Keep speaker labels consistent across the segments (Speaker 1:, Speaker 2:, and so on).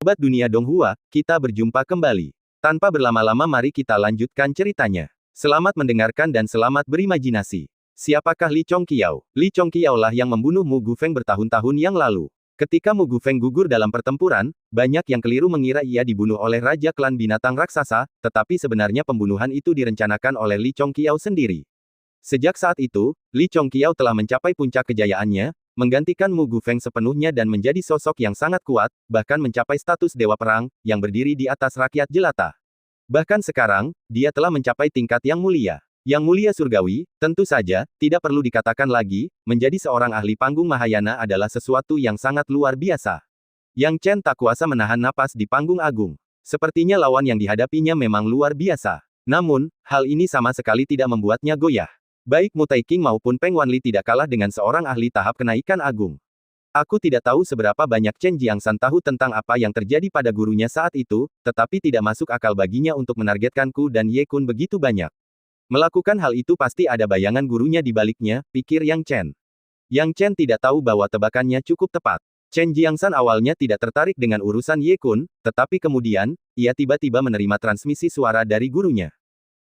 Speaker 1: Sahabat dunia Donghua, kita berjumpa kembali. Tanpa berlama-lama mari kita lanjutkan ceritanya. Selamat mendengarkan dan selamat berimajinasi. Siapakah Li Chongqiao? Li Chongqiao lah yang membunuh Mu Gufeng bertahun-tahun yang lalu. Ketika Mu Gufeng gugur dalam pertempuran, banyak yang keliru mengira ia dibunuh oleh Raja Klan Binatang Raksasa, tetapi sebenarnya pembunuhan itu direncanakan oleh Li Chongqiao sendiri. Sejak saat itu, Li Chongqiao telah mencapai puncak kejayaannya, menggantikan Mu Gufeng sepenuhnya dan menjadi sosok yang sangat kuat, bahkan mencapai status dewa perang, yang berdiri di atas rakyat jelata. Bahkan sekarang, dia telah mencapai tingkat yang mulia. Yang mulia surgawi, tentu saja, tidak perlu dikatakan lagi, menjadi seorang ahli panggung Mahayana adalah sesuatu yang sangat luar biasa. Yang Chen tak kuasa menahan napas di panggung agung. Sepertinya lawan yang dihadapinya memang luar biasa. Namun, hal ini sama sekali tidak membuatnya goyah. Baik Mu Taiking maupun Peng Wanli tidak kalah dengan seorang ahli tahap kenaikan agung. Aku tidak tahu seberapa banyak Chen Jiangsan tahu tentang apa yang terjadi pada gurunya saat itu, tetapi tidak masuk akal baginya untuk menargetkanku dan Ye Kun begitu banyak. Melakukan hal itu pasti ada bayangan gurunya di baliknya, pikir Yang Chen. Yang Chen tidak tahu bahwa tebakannya cukup tepat. Chen Jiangsan awalnya tidak tertarik dengan urusan Ye Kun, tetapi kemudian, ia tiba-tiba menerima transmisi suara dari gurunya.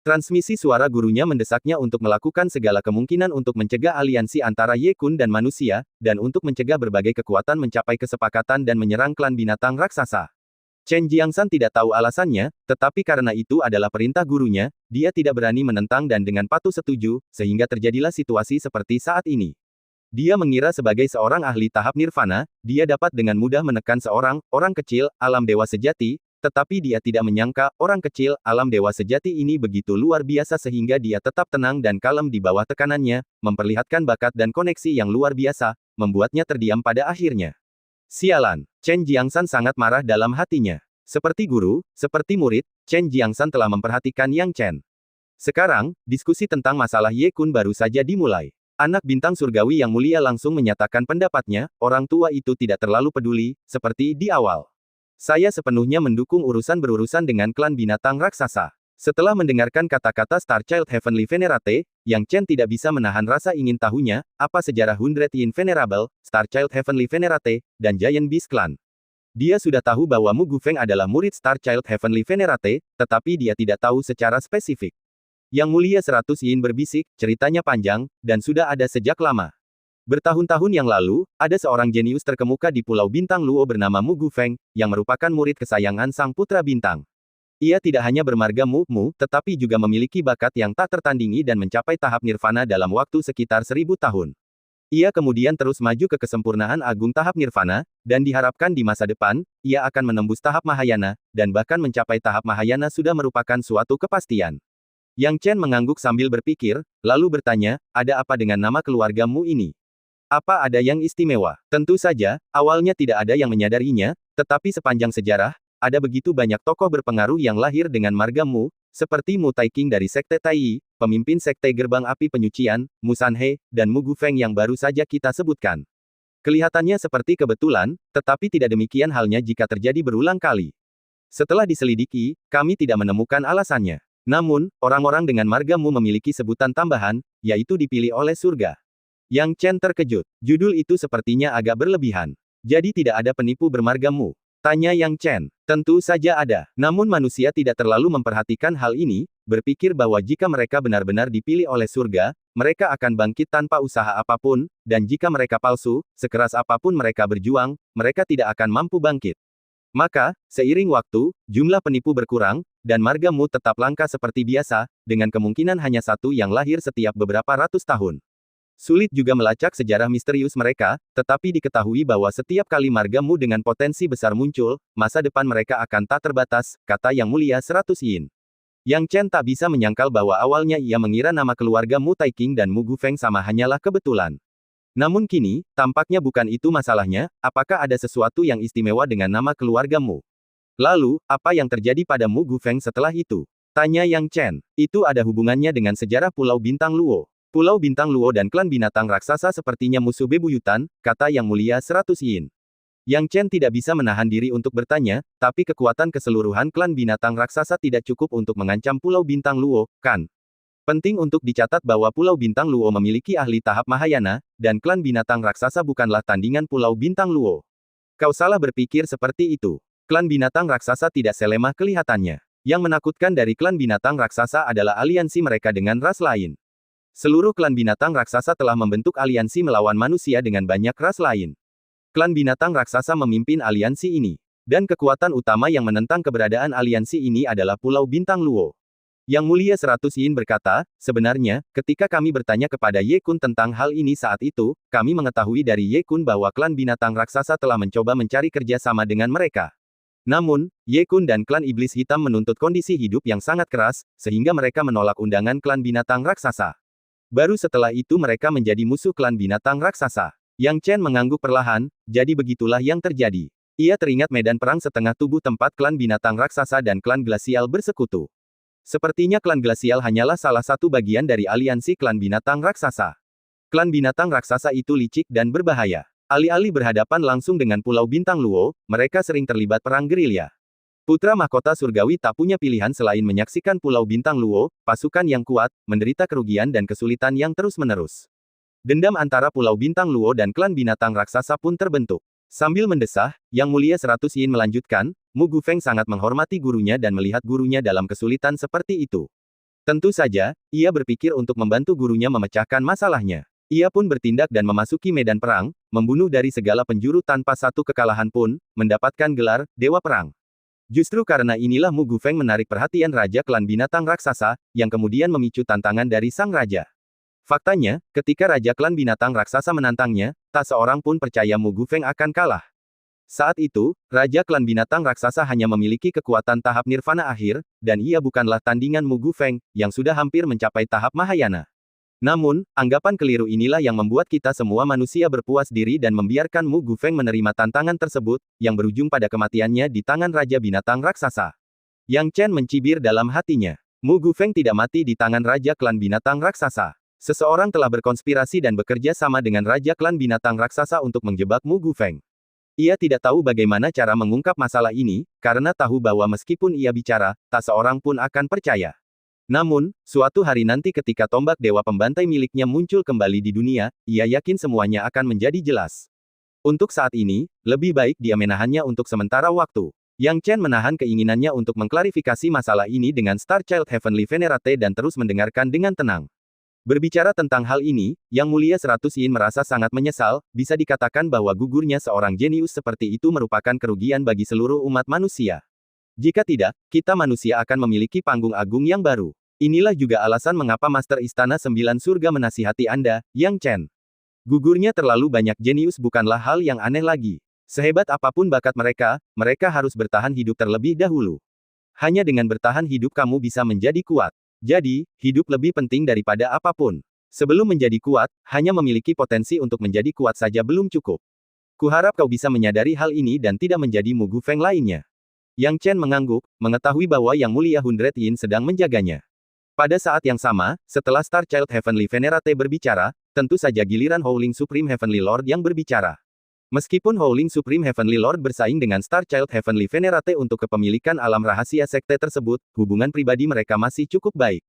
Speaker 1: Transmisi suara gurunya mendesaknya untuk melakukan segala kemungkinan untuk mencegah aliansi antara Ye Kun dan manusia, dan untuk mencegah berbagai kekuatan mencapai kesepakatan dan menyerang klan binatang raksasa. Chen Jiangsan tidak tahu alasannya, tetapi karena itu adalah perintah gurunya, dia tidak berani menentang dan dengan patuh setuju, sehingga terjadilah situasi seperti saat ini. Dia mengira sebagai seorang ahli tahap nirvana, dia dapat dengan mudah menekan seorang orang kecil, alam dewa sejati, tetapi dia tidak menyangka, orang kecil, alam dewa sejati ini begitu luar biasa sehingga dia tetap tenang dan kalem di bawah tekanannya, memperlihatkan bakat dan koneksi yang luar biasa, membuatnya terdiam pada akhirnya. Sialan, Chen Jiangsan sangat marah dalam hatinya. Seperti guru, seperti murid, Chen Jiangsan telah memperhatikan Yang Chen. Sekarang, diskusi tentang masalah Ye Kun baru saja dimulai. Anak bintang surgawi yang mulia langsung menyatakan pendapatnya, orang tua itu tidak terlalu peduli, seperti di awal. Saya sepenuhnya mendukung urusan berurusan dengan klan binatang raksasa. Setelah mendengarkan kata-kata Star Child Heavenly Venerate, Yang Chen tidak bisa menahan rasa ingin tahunya, apa sejarah Hundred Yin Venerable, Star Child Heavenly Venerate, dan Giant Beast Clan. Dia sudah tahu bahwa Mu Gufeng adalah murid Star Child Heavenly Venerate, tetapi dia tidak tahu secara spesifik. Yang mulia 100 Yin berbisik, ceritanya panjang, dan sudah ada sejak lama. Bertahun-tahun yang lalu, ada seorang jenius terkemuka di Pulau Bintang Luo bernama Mu Gufeng, yang merupakan murid kesayangan Sang Putra Bintang. Ia tidak hanya bermarga Mu, tetapi juga memiliki bakat yang tak tertandingi dan mencapai tahap nirvana dalam waktu sekitar 1000 tahun. Ia kemudian terus maju ke kesempurnaan agung tahap nirvana, dan diharapkan di masa depan, ia akan menembus tahap Mahayana, dan bahkan mencapai tahap Mahayana sudah merupakan suatu kepastian. Yang Chen mengangguk sambil berpikir, lalu bertanya, ada apa dengan nama keluarga Mu ini? Apa ada yang istimewa? Tentu saja, awalnya tidak ada yang menyadarinya, tetapi sepanjang sejarah, ada begitu banyak tokoh berpengaruh yang lahir dengan marga Mu, seperti Mu Taiking dari Sekte Taiyi, pemimpin Sekte Gerbang Api Penyucian, Mu Sanhe, dan Mu Gufeng yang baru saja kita sebutkan. Kelihatannya seperti kebetulan, tetapi tidak demikian halnya jika terjadi berulang kali. Setelah diselidiki, kami tidak menemukan alasannya. Namun, orang-orang dengan marga Mu memiliki sebutan tambahan, yaitu dipilih oleh surga. Yang Chen terkejut. Judul itu sepertinya agak berlebihan. Jadi tidak ada penipu bermarga Mu? Tanya Yang Chen. Tentu saja ada. Namun manusia tidak terlalu memperhatikan hal ini, berpikir bahwa jika mereka benar-benar dipilih oleh surga, mereka akan bangkit tanpa usaha apapun, dan jika mereka palsu, sekeras apapun mereka berjuang, mereka tidak akan mampu bangkit. Maka, seiring waktu, jumlah penipu berkurang, dan marga Mu tetap langka seperti biasa, dengan kemungkinan hanya satu yang lahir setiap beberapa ratus tahun. Sulit juga melacak sejarah misterius mereka, tetapi diketahui bahwa setiap kali marga Mu dengan potensi besar muncul, masa depan mereka akan tak terbatas, kata Yang Mulia 100 Yin. Yang Chen tak bisa menyangkal bahwa awalnya ia mengira nama keluarga Mu Taiking dan Mu Gufeng sama hanyalah kebetulan. Namun kini, tampaknya bukan itu masalahnya, apakah ada sesuatu yang istimewa dengan nama keluarga Mu? Lalu, apa yang terjadi pada Mu Gufeng setelah itu? Tanya Yang Chen. Itu ada hubungannya dengan sejarah Pulau Bintang Luo. Pulau Bintang Luo dan klan binatang raksasa sepertinya musuh bebuyutan, kata Yang Mulia 100 Yin. Yang Chen tidak bisa menahan diri untuk bertanya, tapi kekuatan keseluruhan klan binatang raksasa tidak cukup untuk mengancam Pulau Bintang Luo, kan? Penting untuk dicatat bahwa Pulau Bintang Luo memiliki ahli tahap Mahayana, dan klan binatang raksasa bukanlah tandingan Pulau Bintang Luo. Kau salah berpikir seperti itu. Klan binatang raksasa tidak selemah kelihatannya. Yang menakutkan dari klan binatang raksasa adalah aliansi mereka dengan ras lain. Seluruh klan binatang raksasa telah membentuk aliansi melawan manusia dengan banyak ras lain. Klan binatang raksasa memimpin aliansi ini. Dan kekuatan utama yang menentang keberadaan aliansi ini adalah Pulau Bintang Luo. Yang Mulia 100 Yin berkata, sebenarnya, ketika kami bertanya kepada Ye Kun tentang hal ini saat itu, kami mengetahui dari Ye Kun bahwa klan binatang raksasa telah mencoba mencari kerja sama dengan mereka. Namun, Ye Kun dan klan iblis hitam menuntut kondisi hidup yang sangat keras, sehingga mereka menolak undangan klan binatang raksasa. Baru setelah itu mereka menjadi musuh klan binatang raksasa. Yang Chen mengangguk perlahan, jadi begitulah yang terjadi. Ia teringat medan perang setengah tubuh tempat klan binatang raksasa dan klan glasial bersekutu. Sepertinya klan glasial hanyalah salah satu bagian dari aliansi klan binatang raksasa. Klan binatang raksasa itu licik dan berbahaya. Alih-alih berhadapan langsung dengan Pulau Bintang Luo, mereka sering terlibat perang gerilya. Putra mahkota surgawi tak punya pilihan selain menyaksikan Pulau Bintang Luo, pasukan yang kuat, menderita kerugian dan kesulitan yang terus-menerus. Dendam antara Pulau Bintang Luo dan klan binatang raksasa pun terbentuk. Sambil mendesah, Yang Mulia 100 Yin melanjutkan, Mu Gufeng sangat menghormati gurunya dan melihat gurunya dalam kesulitan seperti itu. Tentu saja, ia berpikir untuk membantu gurunya memecahkan masalahnya. Ia pun bertindak dan memasuki medan perang, membunuh dari segala penjuru tanpa satu kekalahan pun, mendapatkan gelar Dewa Perang. Justru karena inilah Mu Gufeng menarik perhatian Raja Klan Binatang Raksasa, yang kemudian memicu tantangan dari sang raja. Faktanya, ketika Raja Klan Binatang Raksasa menantangnya, tak seorang pun percaya Mu Gufeng akan kalah. Saat itu, Raja Klan Binatang Raksasa hanya memiliki kekuatan tahap Nirvana akhir, dan ia bukanlah tandingan Mu Gufeng, yang sudah hampir mencapai tahap Mahayana. Namun, anggapan keliru inilah yang membuat kita semua manusia berpuas diri dan membiarkan Mu Gufeng menerima tantangan tersebut, yang berujung pada kematiannya di tangan Raja Binatang Raksasa. Yang Chen mencibir dalam hatinya. Mu Gufeng tidak mati di tangan Raja Klan Binatang Raksasa. Seseorang telah berkonspirasi dan bekerja sama dengan Raja Klan Binatang Raksasa untuk menjebak Mu Gufeng. Ia tidak tahu bagaimana cara mengungkap masalah ini, karena tahu bahwa meskipun ia bicara, tak seorang pun akan percaya. Namun, suatu hari nanti ketika tombak dewa pembantai miliknya muncul kembali di dunia, ia yakin semuanya akan menjadi jelas. Untuk saat ini, lebih baik dia menahannya untuk sementara waktu. Yang Chen menahan keinginannya untuk mengklarifikasi masalah ini dengan Star Child Heavenly Venerate dan terus mendengarkan dengan tenang. Berbicara tentang hal ini, Yang Mulia 100 Yin merasa sangat menyesal, bisa dikatakan bahwa gugurnya seorang jenius seperti itu merupakan kerugian bagi seluruh umat manusia. Jika tidak, kita manusia akan memiliki panggung agung yang baru. Inilah juga alasan mengapa Master Istana Sembilan Surga menasihati Anda, Yang Chen. Gugurnya terlalu banyak jenius bukanlah hal yang aneh lagi. Sehebat apapun bakat mereka, mereka harus bertahan hidup terlebih dahulu. Hanya dengan bertahan hidup kamu bisa menjadi kuat. Jadi, hidup lebih penting daripada apapun. Sebelum menjadi kuat, hanya memiliki potensi untuk menjadi kuat saja belum cukup. Kuharap kau bisa menyadari hal ini dan tidak menjadi Mu Gufeng lainnya. Yang Chen mengangguk, mengetahui bahwa Yang Mulia 100 Yin sedang menjaganya. Pada saat yang sama, setelah Star Child Heavenly Venerate berbicara, tentu saja giliran Howling Supreme Heavenly Lord yang berbicara. Meskipun Howling Supreme Heavenly Lord bersaing dengan Star Child Heavenly Venerate untuk kepemilikan alam rahasia sekte tersebut, hubungan pribadi mereka masih cukup baik.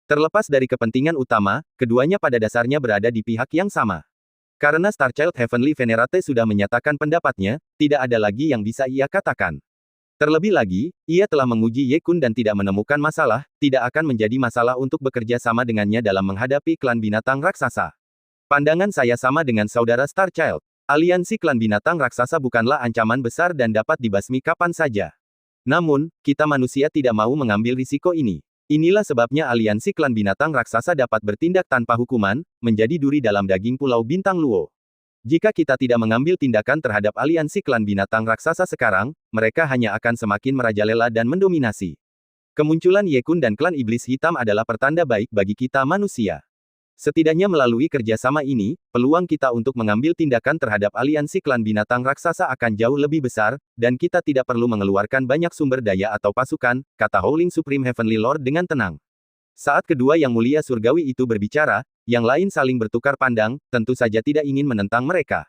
Speaker 1: Terlepas dari kepentingan utama, keduanya pada dasarnya berada di pihak yang sama. Karena Star Child Heavenly Venerate sudah menyatakan pendapatnya, tidak ada lagi yang bisa ia katakan. Terlebih lagi, ia telah menguji Ye Kun dan tidak menemukan masalah, tidak akan menjadi masalah untuk bekerja sama dengannya dalam menghadapi klan binatang raksasa. Pandangan saya sama dengan saudara Star Child. Aliansi klan binatang raksasa bukanlah ancaman besar dan dapat dibasmi kapan saja. Namun, kita manusia tidak mau mengambil risiko ini. Inilah sebabnya aliansi klan binatang raksasa dapat bertindak tanpa hukuman, menjadi duri dalam daging Pulau Bintang Luo. Jika kita tidak mengambil tindakan terhadap aliansi klan binatang raksasa sekarang, mereka hanya akan semakin merajalela dan mendominasi. Kemunculan Ye Kun dan klan iblis hitam adalah pertanda baik bagi kita manusia. Setidaknya melalui kerjasama ini, peluang kita untuk mengambil tindakan terhadap aliansi klan binatang raksasa akan jauh lebih besar, dan kita tidak perlu mengeluarkan banyak sumber daya atau pasukan, kata Howling Supreme Heavenly Lord dengan tenang. Saat kedua Yang Mulia Surgawi itu berbicara, yang lain saling bertukar pandang, tentu saja tidak ingin menentang mereka.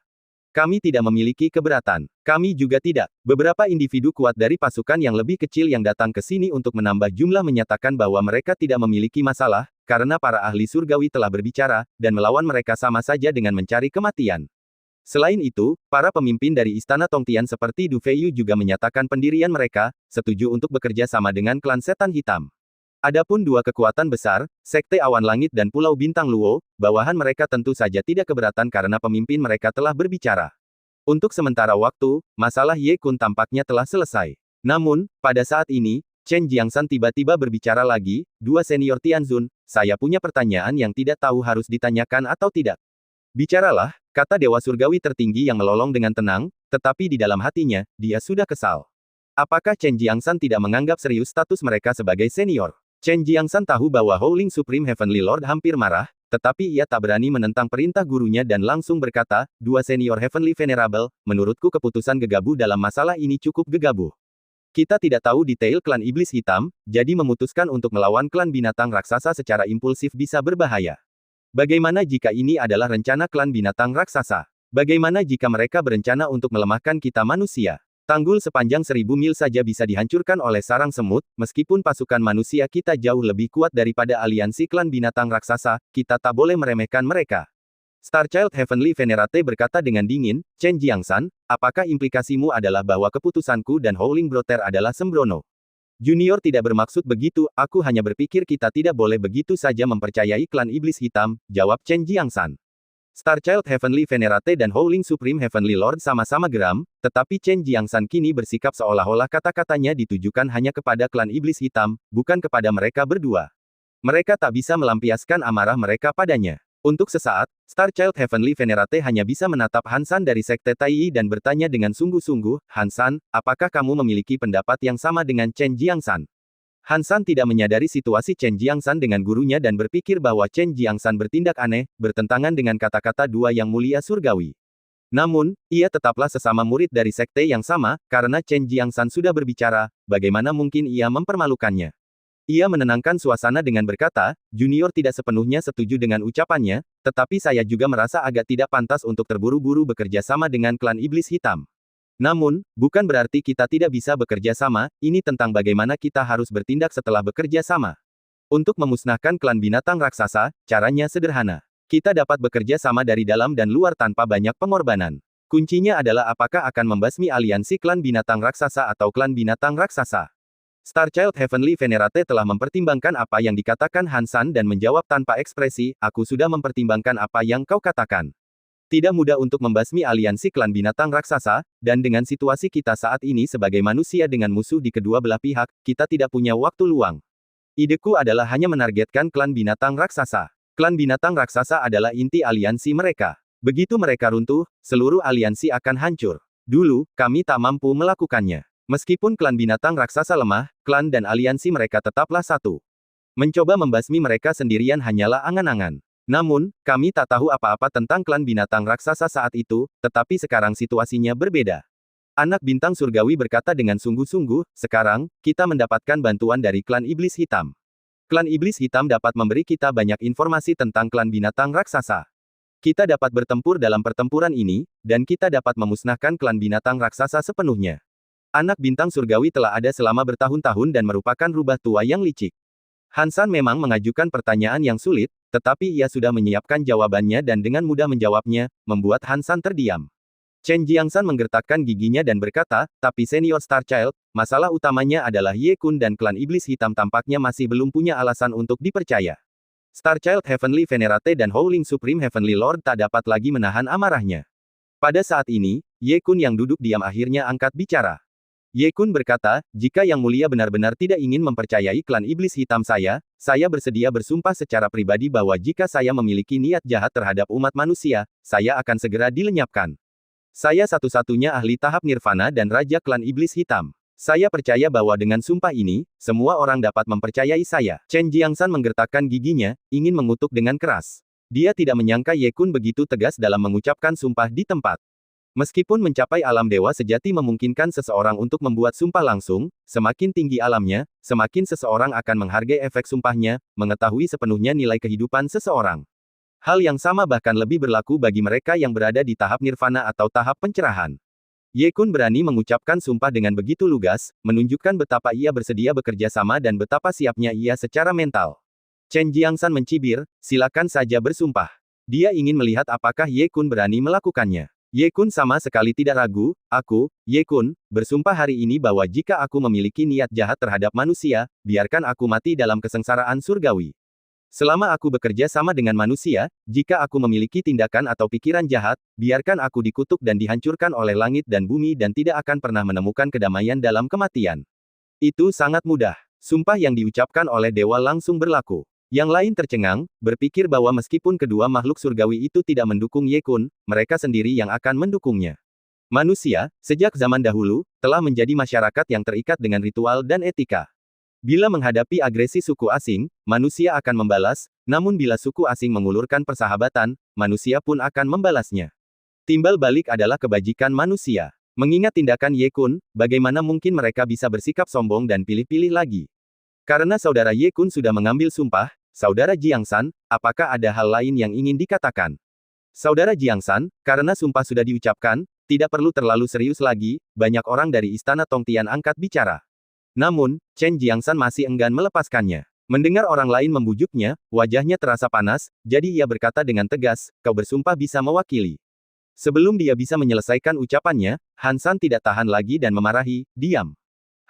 Speaker 1: Kami tidak memiliki keberatan. Kami juga tidak. Beberapa individu kuat dari pasukan yang lebih kecil yang datang ke sini untuk menambah jumlah menyatakan bahwa mereka tidak memiliki masalah, karena para ahli surgawi telah berbicara, dan melawan mereka sama saja dengan mencari kematian. Selain itu, para pemimpin dari Istana Tongtian seperti Du Feiyu juga menyatakan pendirian mereka, setuju untuk bekerja sama dengan klan Setan Hitam. Adapun dua kekuatan besar, Sekte Awan Langit dan Pulau Bintang Luo, bawahan mereka tentu saja tidak keberatan karena pemimpin mereka telah berbicara. Untuk sementara waktu, masalah Ye Kun tampaknya telah selesai. Namun, pada saat ini, Chen Jiangsan tiba-tiba berbicara lagi, "Dua senior Tianzun, saya punya pertanyaan yang tidak tahu harus ditanyakan atau tidak." "Bicaralah," kata Dewa Surgawi tertinggi yang melolong dengan tenang, tetapi di dalam hatinya, dia sudah kesal. Apakah Chen Jiangsan tidak menganggap serius status mereka sebagai senior? Chen Jiangsan tahu bahwa Howling Supreme Heavenly Lord hampir marah, tetapi ia tak berani menentang perintah gurunya dan langsung berkata, "Dua senior Heavenly Venerable, menurutku keputusan gegabah dalam masalah ini cukup gegabah. Kita tidak tahu detail klan Iblis Hitam, jadi memutuskan untuk melawan klan binatang raksasa secara impulsif bisa berbahaya. Bagaimana jika ini adalah rencana klan binatang raksasa? Bagaimana jika mereka berencana untuk melemahkan kita manusia? Tanggul sepanjang 1000 mil saja bisa dihancurkan oleh sarang semut, meskipun pasukan manusia kita jauh lebih kuat daripada aliansi klan binatang raksasa, kita tak boleh meremehkan mereka." Starchild Heavenly Venerate berkata dengan dingin, "Chen Jiangsan, apakah implikasimu adalah bahwa keputusanku dan Howling Brother adalah sembrono?" "Junior tidak bermaksud begitu, aku hanya berpikir kita tidak boleh begitu saja mempercayai klan Iblis Hitam," jawab Chen Jiangsan. Starchild Heavenly Venerate dan Howling Supreme Heavenly Lord sama-sama geram, tetapi Chen Jiangsan kini bersikap seolah-olah kata-katanya ditujukan hanya kepada klan Iblis Hitam, bukan kepada mereka berdua. Mereka tak bisa melampiaskan amarah mereka padanya. Untuk sesaat, Starchild Heavenly Venerate hanya bisa menatap Han San dari Sekte Tai dan bertanya dengan sungguh-sungguh, "Han San, apakah kamu memiliki pendapat yang sama dengan Chen Jiangsan?" Han San tidak menyadari situasi Chen Jiangsan dengan gurunya dan berpikir bahwa Chen Jiangsan bertindak aneh, bertentangan dengan kata-kata dua yang mulia surgawi. Namun, ia tetaplah sesama murid dari sekte yang sama, karena Chen Jiangsan sudah berbicara, bagaimana mungkin ia mempermalukannya. Ia menenangkan suasana dengan berkata, "Junior tidak sepenuhnya setuju dengan ucapannya, tetapi saya juga merasa agak tidak pantas untuk terburu-buru bekerja sama dengan klan Iblis Hitam. Namun, bukan berarti kita tidak bisa bekerja sama, ini tentang bagaimana kita harus bertindak setelah bekerja sama. Untuk memusnahkan klan binatang raksasa, caranya sederhana. Kita dapat bekerja sama dari dalam dan luar tanpa banyak pengorbanan. Kuncinya adalah apakah akan membasmi aliansi klan binatang raksasa atau klan binatang raksasa." Starchild Heavenly Venerate telah mempertimbangkan apa yang dikatakan Han San dan menjawab tanpa ekspresi, "Aku sudah mempertimbangkan apa yang kau katakan. Tidak mudah untuk membasmi aliansi klan binatang raksasa, dan dengan situasi kita saat ini sebagai manusia dengan musuh di kedua belah pihak, kita tidak punya waktu luang. Ideku adalah hanya menargetkan klan binatang raksasa. Klan binatang raksasa adalah inti aliansi mereka. Begitu mereka runtuh, seluruh aliansi akan hancur. Dulu, kami tak mampu melakukannya. Meskipun klan binatang raksasa lemah, klan dan aliansi mereka tetaplah satu. Mencoba membasmi mereka sendirian hanyalah angan-angan. Namun, kami tak tahu apa-apa tentang klan binatang raksasa saat itu, tetapi sekarang situasinya berbeda." Anak bintang surgawi berkata dengan sungguh-sungguh, "Sekarang, kita mendapatkan bantuan dari klan Iblis Hitam. Klan Iblis Hitam dapat memberi kita banyak informasi tentang klan binatang raksasa. Kita dapat bertempur dalam pertempuran ini, dan kita dapat memusnahkan klan binatang raksasa sepenuhnya." Anak bintang surgawi telah ada selama bertahun-tahun dan merupakan rubah tua yang licik. Han San memang mengajukan pertanyaan yang sulit, tetapi ia sudah menyiapkan jawabannya dan dengan mudah menjawabnya, membuat Han San terdiam. Chen Jiangsan menggertakkan giginya dan berkata, "Tapi Senior Starchild, masalah utamanya adalah Ye Kun dan klan Iblis Hitam tampaknya masih belum punya alasan untuk dipercaya." Starchild Heavenly Venerate dan Howling Supreme Heavenly Lord tak dapat lagi menahan amarahnya. Pada saat ini, Ye Kun yang duduk diam akhirnya angkat bicara. Ye Kun berkata, "Jika Yang Mulia benar-benar tidak ingin mempercayai klan Iblis Hitam saya bersedia bersumpah secara pribadi bahwa jika saya memiliki niat jahat terhadap umat manusia, saya akan segera dilenyapkan. Saya satu-satunya ahli tahap nirvana dan raja klan Iblis Hitam. Saya percaya bahwa dengan sumpah ini, semua orang dapat mempercayai saya." Chen Jiangsan menggertakkan giginya, ingin mengutuk dengan keras. Dia tidak menyangka Ye Kun begitu tegas dalam mengucapkan sumpah di tempat. Meskipun mencapai alam dewa sejati memungkinkan seseorang untuk membuat sumpah langsung, semakin tinggi alamnya, semakin seseorang akan menghargai efek sumpahnya, mengetahui sepenuhnya nilai kehidupan seseorang. Hal yang sama bahkan lebih berlaku bagi mereka yang berada di tahap nirvana atau tahap pencerahan. Ye Kun berani mengucapkan sumpah dengan begitu lugas, menunjukkan betapa ia bersedia bekerja sama dan betapa siapnya ia secara mental. Chen Jiangsan mencibir, "Silakan saja bersumpah." Dia ingin melihat apakah Ye Kun berani melakukannya. Ye Kun sama sekali tidak ragu, aku, Ye Kun, bersumpah hari ini bahwa jika aku memiliki niat jahat terhadap manusia, biarkan aku mati dalam kesengsaraan surgawi. Selama aku bekerja sama dengan manusia, jika aku memiliki tindakan atau pikiran jahat, biarkan aku dikutuk dan dihancurkan oleh langit dan bumi dan tidak akan pernah menemukan kedamaian dalam kematian. Itu sangat mudah. Sumpah yang diucapkan oleh dewa langsung berlaku. Yang lain tercengang, berpikir bahwa meskipun kedua makhluk surgawi itu tidak mendukung Ye Kun, mereka sendiri yang akan mendukungnya. Manusia, sejak zaman dahulu, telah menjadi masyarakat yang terikat dengan ritual dan etika. Bila menghadapi agresi suku asing, manusia akan membalas, namun bila suku asing mengulurkan persahabatan, manusia pun akan membalasnya. Timbal balik adalah kebajikan manusia. Mengingat tindakan Ye Kun, bagaimana mungkin mereka bisa bersikap sombong dan pilih-pilih lagi? Karena saudara Ye Kun sudah mengambil sumpah, saudara Jiang San, apakah ada hal lain yang ingin dikatakan? Saudara Jiang San, karena sumpah sudah diucapkan, tidak perlu terlalu serius lagi, banyak orang dari istana Tongtian angkat bicara. Namun, Chen Jiangsan masih enggan melepaskannya. Mendengar orang lain membujuknya, wajahnya terasa panas, jadi ia berkata dengan tegas, kau bersumpah bisa mewakili. Sebelum dia bisa menyelesaikan ucapannya, Han San tidak tahan lagi dan memarahi, diam.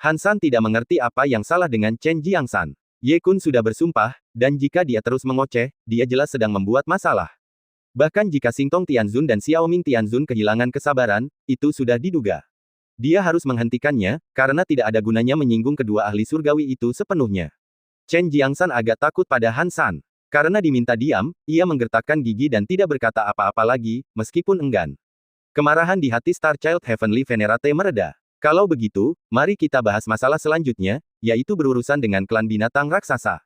Speaker 1: Han San tidak mengerti apa yang salah dengan Chen Jiangsan. Ye Kun sudah bersumpah, dan jika dia terus mengoceh, dia jelas sedang membuat masalah. Bahkan jika Xingtong Tianzun dan Xiaoming Tianzun kehilangan kesabaran, itu sudah diduga. Dia harus menghentikannya, karena tidak ada gunanya menyinggung kedua ahli surgawi itu sepenuhnya. Chen Jiangsan agak takut pada Han San. Karena diminta diam, ia menggertakkan gigi dan tidak berkata apa-apa lagi, meskipun enggan. Kemarahan di hati Star Child Heavenly Venerate mereda. Kalau begitu, mari kita bahas masalah selanjutnya, yaitu berurusan dengan klan binatang raksasa.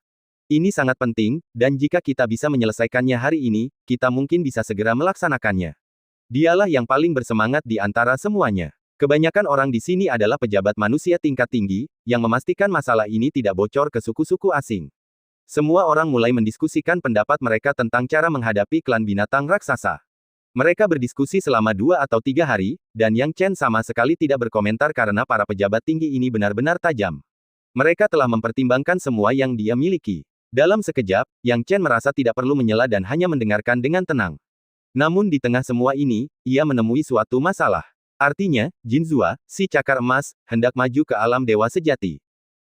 Speaker 1: Ini sangat penting, dan jika kita bisa menyelesaikannya hari ini, kita mungkin bisa segera melaksanakannya. Dialah yang paling bersemangat di antara semuanya. Kebanyakan orang di sini adalah pejabat manusia tingkat tinggi, yang memastikan masalah ini tidak bocor ke suku-suku asing. Semua orang mulai mendiskusikan pendapat mereka tentang cara menghadapi klan binatang raksasa. Mereka berdiskusi selama 2 atau 3 hari, dan Yang Chen sama sekali tidak berkomentar karena para pejabat tinggi ini benar-benar tajam. Mereka telah mempertimbangkan semua yang dia miliki. Dalam sekejap, Yang Chen merasa tidak perlu menyela dan hanya mendengarkan dengan tenang. Namun di tengah semua ini, ia menemui suatu masalah. Artinya, Jinzua, si cakar emas, hendak maju ke alam dewa sejati.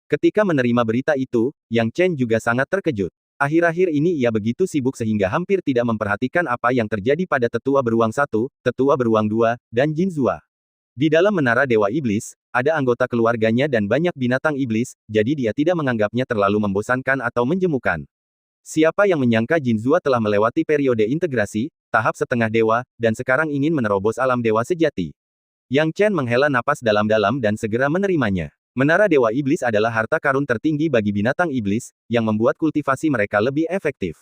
Speaker 1: Ketika menerima berita itu, Yang Chen juga sangat terkejut. Akhir-akhir ini ia begitu sibuk sehingga hampir tidak memperhatikan apa yang terjadi pada Tetua Beruang 1, Tetua Beruang 2, dan Jinzua. Di dalam menara Dewa Iblis, ada anggota keluarganya dan banyak binatang iblis, jadi dia tidak menganggapnya terlalu membosankan atau menjemukan. Siapa yang menyangka Jinzua telah melewati periode integrasi, tahap setengah dewa, dan sekarang ingin menerobos alam dewa sejati. Yang Chen menghela napas dalam-dalam dan segera menerimanya. Menara Dewa Iblis adalah harta karun tertinggi bagi binatang iblis, yang membuat kultivasi mereka lebih efektif.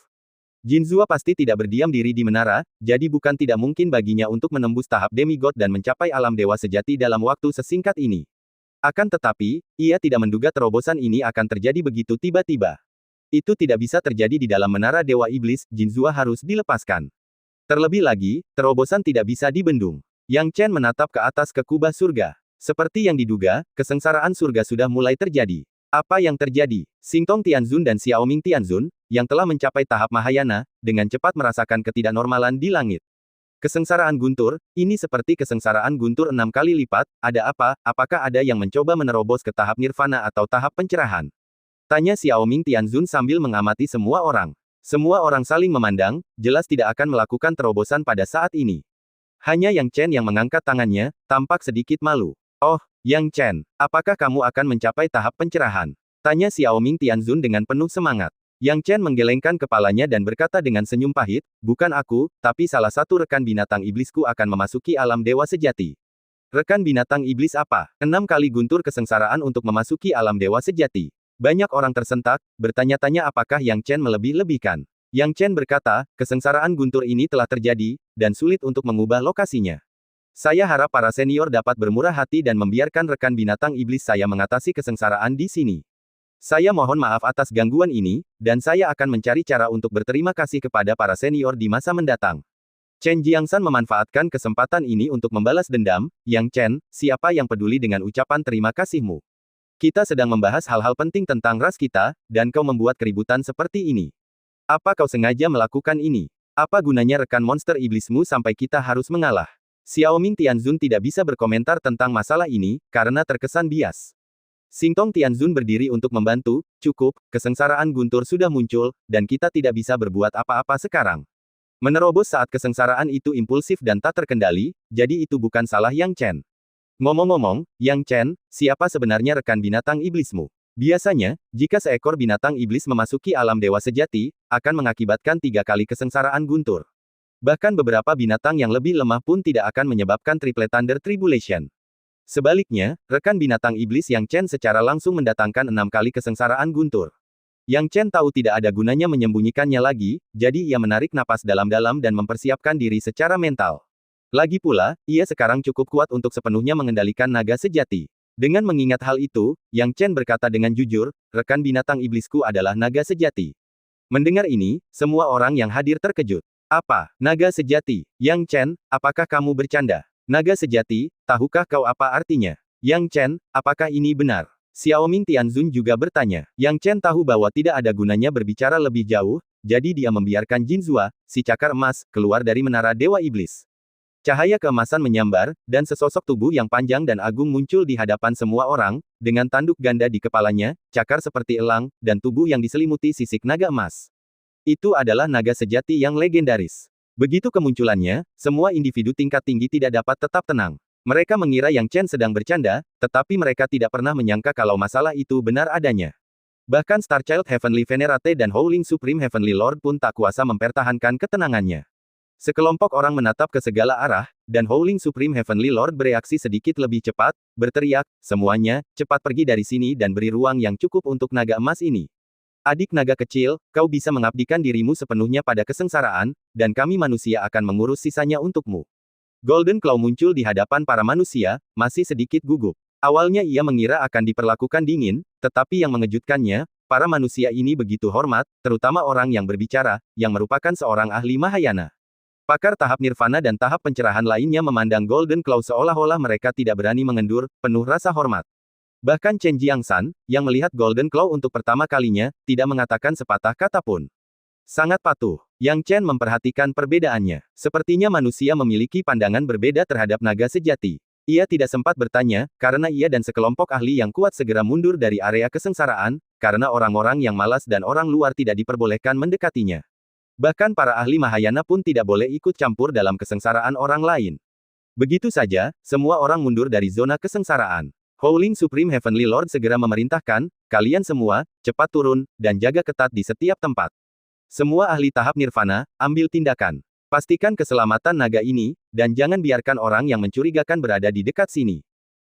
Speaker 1: Jinzua pasti tidak berdiam diri di menara, jadi bukan tidak mungkin baginya untuk menembus tahap demigod dan mencapai alam dewa sejati dalam waktu sesingkat ini. Akan tetapi, ia tidak menduga terobosan ini akan terjadi begitu tiba-tiba. Itu tidak bisa terjadi di dalam menara Dewa Iblis, Jinzua harus dilepaskan. Terlebih lagi, terobosan tidak bisa dibendung. Yang Chen menatap ke atas ke kubah surga. Seperti yang diduga, kesengsaraan surga sudah mulai terjadi. Apa yang terjadi? Xingtong Tianzun dan Xiaoming Tianzun, yang telah mencapai tahap Mahayana, dengan cepat merasakan ketidaknormalan di langit. Kesengsaraan guntur, ini seperti kesengsaraan guntur 6 kali lipat, ada apa, apakah ada yang mencoba menerobos ke tahap nirvana atau tahap pencerahan? Tanya Xiaoming Tianzun sambil mengamati semua orang. Semua orang saling memandang, jelas tidak akan melakukan terobosan pada saat ini. Hanya Yang Chen yang mengangkat tangannya, tampak sedikit malu. Oh, Yang Chen, apakah kamu akan mencapai tahap pencerahan? Tanya Xiaoming Tianzun dengan penuh semangat. Yang Chen menggelengkan kepalanya dan berkata dengan senyum pahit, bukan aku, tapi salah satu rekan binatang iblisku akan memasuki alam dewa sejati. Rekan binatang iblis apa? 6 kali guntur kesengsaraan untuk memasuki alam dewa sejati. Banyak orang tersentak, bertanya-tanya apakah Yang Chen melebih-lebihkan. Yang Chen berkata, kesengsaraan guntur ini telah terjadi, dan sulit untuk mengubah lokasinya. Saya harap para senior dapat bermurah hati dan membiarkan rekan binatang iblis saya mengatasi kesengsaraan di sini. Saya mohon maaf atas gangguan ini, dan saya akan mencari cara untuk berterima kasih kepada para senior di masa mendatang. Chen Jiangsan memanfaatkan kesempatan ini untuk membalas dendam. Yang Chen, siapa yang peduli dengan ucapan terima kasihmu? Kita sedang membahas hal-hal penting tentang ras kita, dan kau membuat keributan seperti ini. Apa kau sengaja melakukan ini? Apa gunanya rekan monster iblismu sampai kita harus mengalah? Xiaoming Tianzun tidak bisa berkomentar tentang masalah ini, karena terkesan bias. Singtong Tianzun berdiri untuk membantu, cukup, kesengsaraan Guntur sudah muncul, dan kita tidak bisa berbuat apa-apa sekarang. Menerobos saat kesengsaraan itu impulsif dan tak terkendali, jadi itu bukan salah Yang Chen. Ngomong-ngomong, Yang Chen, siapa sebenarnya rekan binatang iblismu? Biasanya, jika seekor binatang iblis memasuki alam dewa sejati, akan mengakibatkan 3 kali kesengsaraan Guntur. Bahkan beberapa binatang yang lebih lemah pun tidak akan menyebabkan Triple Thunder Tribulation. Sebaliknya, rekan binatang iblis Yang Chen secara langsung mendatangkan 6 kali kesengsaraan Guntur. Yang Chen tahu tidak ada gunanya menyembunyikannya lagi, jadi ia menarik napas dalam-dalam dan mempersiapkan diri secara mental. Lagi pula, ia sekarang cukup kuat untuk sepenuhnya mengendalikan naga sejati. Dengan mengingat hal itu, Yang Chen berkata dengan jujur, rekan binatang iblisku adalah naga sejati. Mendengar ini, semua orang yang hadir terkejut. Apa? Naga sejati? Yang Chen, apakah kamu bercanda? Naga sejati, tahukah kau apa artinya? Yang Chen, apakah ini benar? Xiaoming Tianzun juga bertanya. Yang Chen tahu bahwa tidak ada gunanya berbicara lebih jauh, jadi dia membiarkan Jinzua, si cakar emas, keluar dari menara Dewa Iblis. Cahaya keemasan menyambar, dan sesosok tubuh yang panjang dan agung muncul di hadapan semua orang, dengan tanduk ganda di kepalanya, cakar seperti elang, dan tubuh yang diselimuti sisik naga emas. Itu adalah naga sejati yang legendaris. Begitu kemunculannya, semua individu tingkat tinggi tidak dapat tetap tenang. Mereka mengira Yang Chen sedang bercanda, tetapi mereka tidak pernah menyangka kalau masalah itu benar adanya. Bahkan Starchild Heavenly Venerate dan Howling Supreme Heavenly Lord pun tak kuasa mempertahankan ketenangannya. Sekelompok orang menatap ke segala arah, dan Howling Supreme Heavenly Lord bereaksi sedikit lebih cepat, berteriak, semuanya, cepat pergi dari sini dan beri ruang yang cukup untuk naga emas ini. Adik naga kecil, kau bisa mengabdikan dirimu sepenuhnya pada kesengsaraan, dan kami manusia akan mengurus sisanya untukmu. Golden Claw muncul di hadapan para manusia, masih sedikit gugup. Awalnya ia mengira akan diperlakukan dingin, tetapi yang mengejutkannya, para manusia ini begitu hormat, terutama orang yang berbicara, yang merupakan seorang ahli Mahayana. Pakar tahap nirvana dan tahap pencerahan lainnya memandang Golden Claw seolah-olah mereka tidak berani mengendur, penuh rasa hormat. Bahkan Chen Jiangsan, yang melihat Golden Claw untuk pertama kalinya, tidak mengatakan sepatah kata pun. Sangat patuh. Yang Chen memperhatikan perbedaannya. Sepertinya manusia memiliki pandangan berbeda terhadap naga sejati. Ia tidak sempat bertanya, karena ia dan sekelompok ahli yang kuat segera mundur dari area kesengsaraan, karena orang-orang yang malas dan orang luar tidak diperbolehkan mendekatinya. Bahkan para ahli Mahayana pun tidak boleh ikut campur dalam kesengsaraan orang lain. Begitu saja, semua orang mundur dari zona kesengsaraan. Howling Supreme Heavenly Lord segera memerintahkan, kalian semua, cepat turun, dan jaga ketat di setiap tempat. Semua ahli tahap nirvana, ambil tindakan. Pastikan keselamatan naga ini, dan jangan biarkan orang yang mencurigakan berada di dekat sini.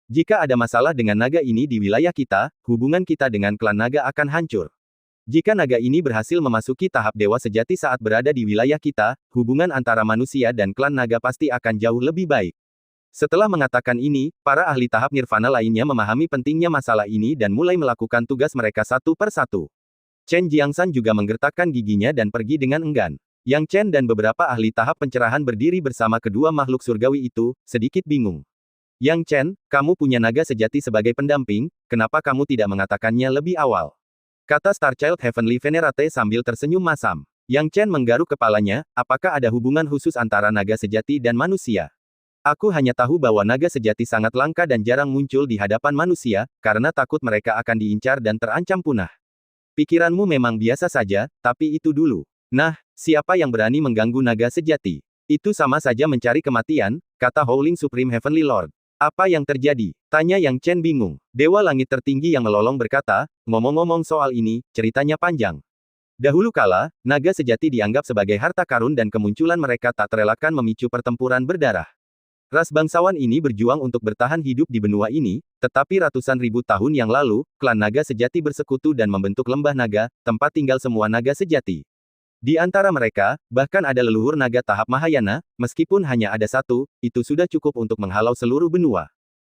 Speaker 1: Jika ada masalah dengan naga ini di wilayah kita, hubungan kita dengan klan naga akan hancur. Jika naga ini berhasil memasuki tahap dewa sejati saat berada di wilayah kita, hubungan antara manusia dan klan naga pasti akan jauh lebih baik. Setelah mengatakan ini, para ahli tahap nirvana lainnya memahami pentingnya masalah ini dan mulai melakukan tugas mereka satu per satu. Chen Jiangsan juga menggertakkan giginya dan pergi dengan enggan. Yang Chen dan beberapa ahli tahap pencerahan berdiri bersama kedua makhluk surgawi itu, sedikit bingung. Yang Chen, kamu punya naga sejati sebagai pendamping, kenapa kamu tidak mengatakannya lebih awal? Kata Starchild Heavenly Venerate sambil tersenyum masam. Yang Chen menggaruk kepalanya, apakah ada hubungan khusus antara naga sejati dan manusia? Aku hanya tahu bahwa naga sejati sangat langka dan jarang muncul di hadapan manusia, karena takut mereka akan diincar dan terancam punah. Pikiranmu memang biasa saja, tapi itu dulu. Nah, siapa yang berani mengganggu naga sejati? Itu sama saja mencari kematian, kata Howling Supreme Heavenly Lord. Apa yang terjadi? Tanya Yang Chen bingung. Dewa langit tertinggi yang melolong berkata, ngomong-ngomong soal ini, ceritanya panjang. Dahulu kala, naga sejati dianggap sebagai harta karun dan kemunculan mereka tak terelakkan memicu pertempuran berdarah. Ras bangsawan ini berjuang untuk bertahan hidup di benua ini, tetapi ratusan ribu tahun yang lalu, klan naga sejati bersekutu dan membentuk lembah naga, tempat tinggal semua naga sejati. Di antara mereka, bahkan ada leluhur naga tahap Mahayana, meskipun hanya ada satu, itu sudah cukup untuk menghalau seluruh benua.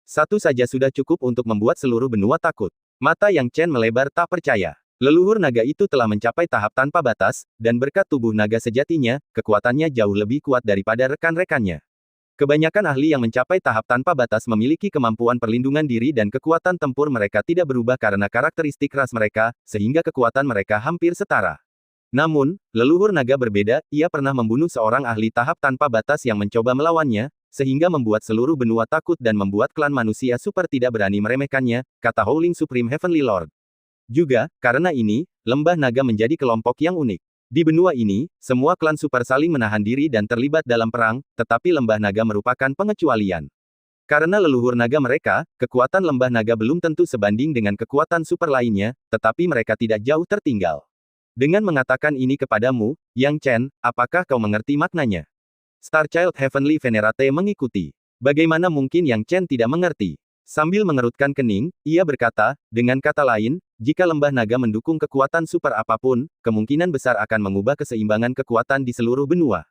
Speaker 1: Satu saja sudah cukup untuk membuat seluruh benua takut. Mata Yang Chen melebar tak percaya. Leluhur naga itu telah mencapai tahap tanpa batas, dan berkat tubuh naga sejatinya, kekuatannya jauh lebih kuat daripada rekan-rekannya. Kebanyakan ahli yang mencapai tahap tanpa batas memiliki kemampuan perlindungan diri dan kekuatan tempur mereka tidak berubah karena karakteristik ras mereka, sehingga kekuatan mereka hampir setara. Namun, leluhur naga berbeda, ia pernah membunuh seorang ahli tahap tanpa batas yang mencoba melawannya, sehingga membuat seluruh benua takut dan membuat klan manusia super tidak berani meremehkannya, kata Howling Supreme Heavenly Lord. Juga, karena ini, lembah naga menjadi kelompok yang unik. Di benua ini, semua klan super saling menahan diri dan terlibat dalam perang, tetapi lembah naga merupakan pengecualian. Karena leluhur naga mereka, kekuatan lembah naga belum tentu sebanding dengan kekuatan super lainnya, tetapi mereka tidak jauh tertinggal. Dengan mengatakan ini kepadamu, Yang Chen, apakah kau mengerti maknanya? Starchild Heavenly Venerate mengikuti. Bagaimana mungkin Yang Chen tidak mengerti? Sambil mengerutkan kening, ia berkata, dengan kata lain, jika lembah naga mendukung kekuatan super apapun, kemungkinan besar akan mengubah keseimbangan kekuatan di seluruh benua.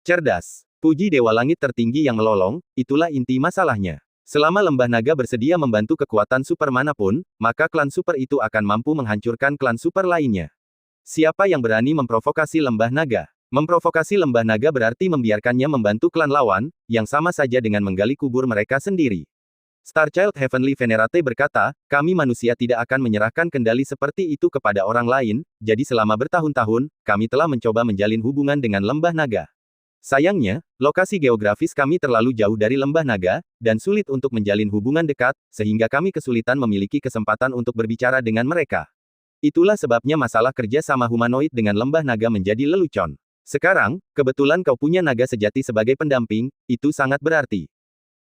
Speaker 1: Cerdas. Puji Dewa Langit tertinggi yang melolong, itulah inti masalahnya. Selama lembah naga bersedia membantu kekuatan super manapun, maka klan super itu akan mampu menghancurkan klan super lainnya. Siapa yang berani memprovokasi lembah naga? Memprovokasi lembah naga berarti membiarkannya membantu klan lawan, yang sama saja dengan menggali kubur mereka sendiri. Starchild Heavenly Venerate berkata, kami manusia tidak akan menyerahkan kendali seperti itu kepada orang lain, jadi selama bertahun-tahun, kami telah mencoba menjalin hubungan dengan lembah naga. Sayangnya, lokasi geografis kami terlalu jauh dari lembah naga, dan sulit untuk menjalin hubungan dekat, sehingga kami kesulitan memiliki kesempatan untuk berbicara dengan mereka. Itulah sebabnya masalah kerja sama humanoid dengan lembah naga menjadi lelucon. Sekarang, kebetulan kau punya naga sejati sebagai pendamping, itu sangat berarti.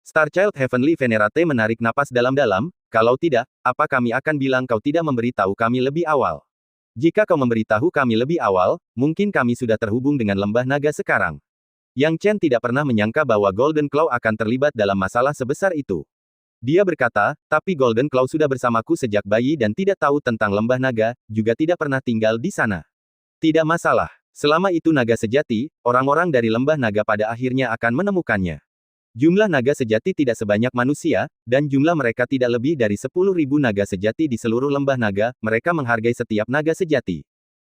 Speaker 1: Starchild Heavenly Venerate menarik napas dalam-dalam, kalau tidak, apa kami akan bilang kau tidak memberitahu kami lebih awal? Jika kau memberitahu kami lebih awal, mungkin kami sudah terhubung dengan lembah naga sekarang. Yang Chen tidak pernah menyangka bahwa Golden Claw akan terlibat dalam masalah sebesar itu. Dia berkata, tapi Golden Claw sudah bersamaku sejak bayi dan tidak tahu tentang lembah naga, juga tidak pernah tinggal di sana. Tidak masalah. Selama itu naga sejati, orang-orang dari lembah naga pada akhirnya akan menemukannya. Jumlah naga sejati tidak sebanyak manusia, dan jumlah mereka tidak lebih dari 10.000 naga sejati di seluruh lembah naga, mereka menghargai setiap naga sejati.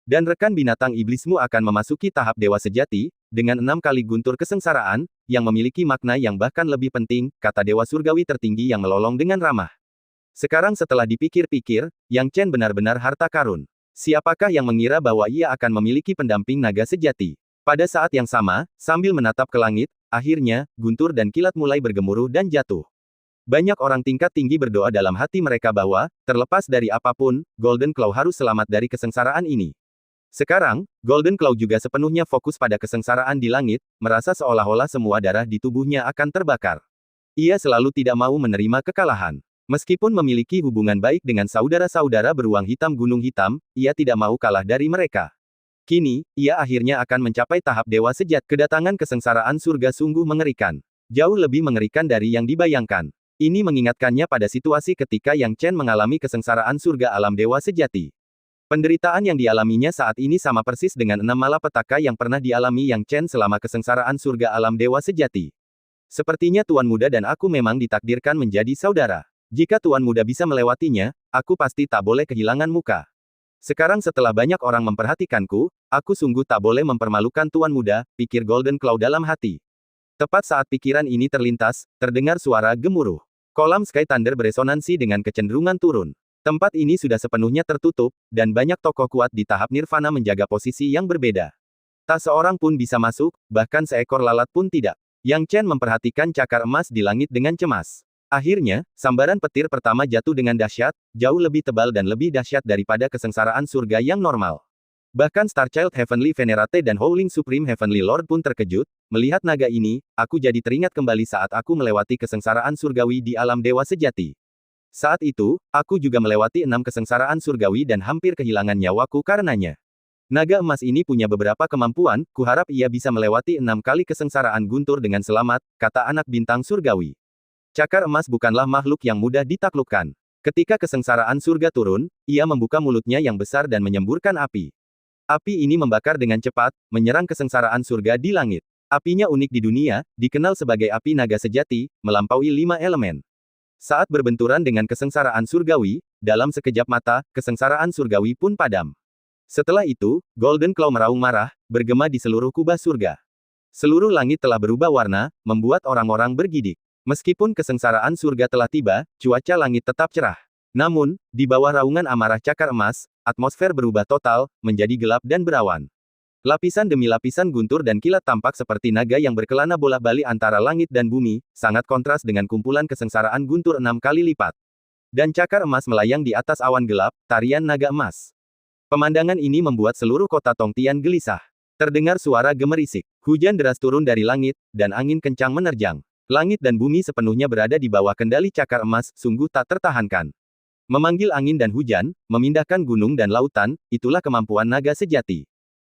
Speaker 1: Dan rekan binatang iblismu akan memasuki tahap dewa sejati, dengan 6 kali guntur kesengsaraan, yang memiliki makna yang bahkan lebih penting, kata Dewa Surgawi tertinggi yang melolong dengan ramah. Sekarang setelah dipikir-pikir, Yang Chen benar-benar harta karun. Siapakah yang mengira bahwa ia akan memiliki pendamping naga sejati? Pada saat yang sama, sambil menatap ke langit, akhirnya, guntur dan kilat mulai bergemuruh dan jatuh. Banyak orang tingkat tinggi berdoa dalam hati mereka bahwa, terlepas dari apapun, Golden Claw harus selamat dari kesengsaraan ini. Sekarang, Golden Claw juga sepenuhnya fokus pada kesengsaraan di langit, merasa seolah-olah semua darah di tubuhnya akan terbakar. Ia selalu tidak mau menerima kekalahan. Meskipun memiliki hubungan baik dengan saudara-saudara beruang hitam Gunung Hitam, ia tidak mau kalah dari mereka. Kini, ia akhirnya akan mencapai tahap dewa sejati. Kedatangan kesengsaraan surga sungguh mengerikan. Jauh lebih mengerikan dari yang dibayangkan. Ini mengingatkannya pada situasi ketika Yang Chen mengalami kesengsaraan surga alam dewa sejati. Penderitaan yang dialaminya saat ini sama persis dengan 6 malapetaka yang pernah dialami Yang Chen selama kesengsaraan surga alam dewa sejati. Sepertinya Tuan Muda dan aku memang ditakdirkan menjadi saudara. Jika Tuan Muda bisa melewatinya, aku pasti tak boleh kehilangan muka. Sekarang setelah banyak orang memperhatikanku, aku sungguh tak boleh mempermalukan Tuan Muda, pikir Golden Claw dalam hati. Tepat saat pikiran ini terlintas, terdengar suara gemuruh. Kolam Sky Thunder beresonansi dengan kecenderungan turun. Tempat ini sudah sepenuhnya tertutup, dan banyak tokoh kuat di tahap nirvana menjaga posisi yang berbeda. Tak seorang pun bisa masuk, bahkan seekor lalat pun tidak. Yang Chen memperhatikan cakar emas di langit dengan cemas. Akhirnya, sambaran petir pertama jatuh dengan dahsyat, jauh lebih tebal dan lebih dahsyat daripada kesengsaraan surga yang normal. Bahkan Starchild Heavenly Venerate dan Howling Supreme Heavenly Lord pun terkejut, melihat naga ini, aku jadi teringat kembali saat aku melewati kesengsaraan surgawi di alam dewa sejati. Saat itu, aku juga melewati 6 kesengsaraan surgawi dan hampir kehilangan nyawaku karenanya. Naga emas ini punya beberapa kemampuan, kuharap ia bisa melewati 6 kali kesengsaraan guntur dengan selamat, kata anak bintang surgawi. Cakar emas bukanlah makhluk yang mudah ditaklukkan. Ketika kesengsaraan surga turun, ia membuka mulutnya yang besar dan menyemburkan api. Api ini membakar dengan cepat, menyerang kesengsaraan surga di langit. Apinya unik di dunia, dikenal sebagai api naga sejati, melampaui 5 elemen. Saat berbenturan dengan kesengsaraan surgawi, dalam sekejap mata, kesengsaraan surgawi pun padam. Setelah itu, Golden Claw meraung marah, bergema di seluruh kubah surga. Seluruh langit telah berubah warna, membuat orang-orang bergidik. Meskipun kesengsaraan surga telah tiba, cuaca langit tetap cerah. Namun, di bawah raungan amarah cakar emas, atmosfer berubah total, menjadi gelap dan berawan. Lapisan demi lapisan guntur dan kilat tampak seperti naga yang berkelana bolak-balik antara langit dan bumi, sangat kontras dengan kumpulan kesengsaraan guntur 6 kali lipat. Dan cakar emas melayang di atas awan gelap, tarian naga emas. Pemandangan ini membuat seluruh kota Tongtian gelisah. Terdengar suara gemerisik. Hujan deras turun dari langit, dan angin kencang menerjang. Langit dan bumi sepenuhnya berada di bawah kendali cakar emas, sungguh tak tertahankan. Memanggil angin dan hujan, memindahkan gunung dan lautan, itulah kemampuan naga sejati.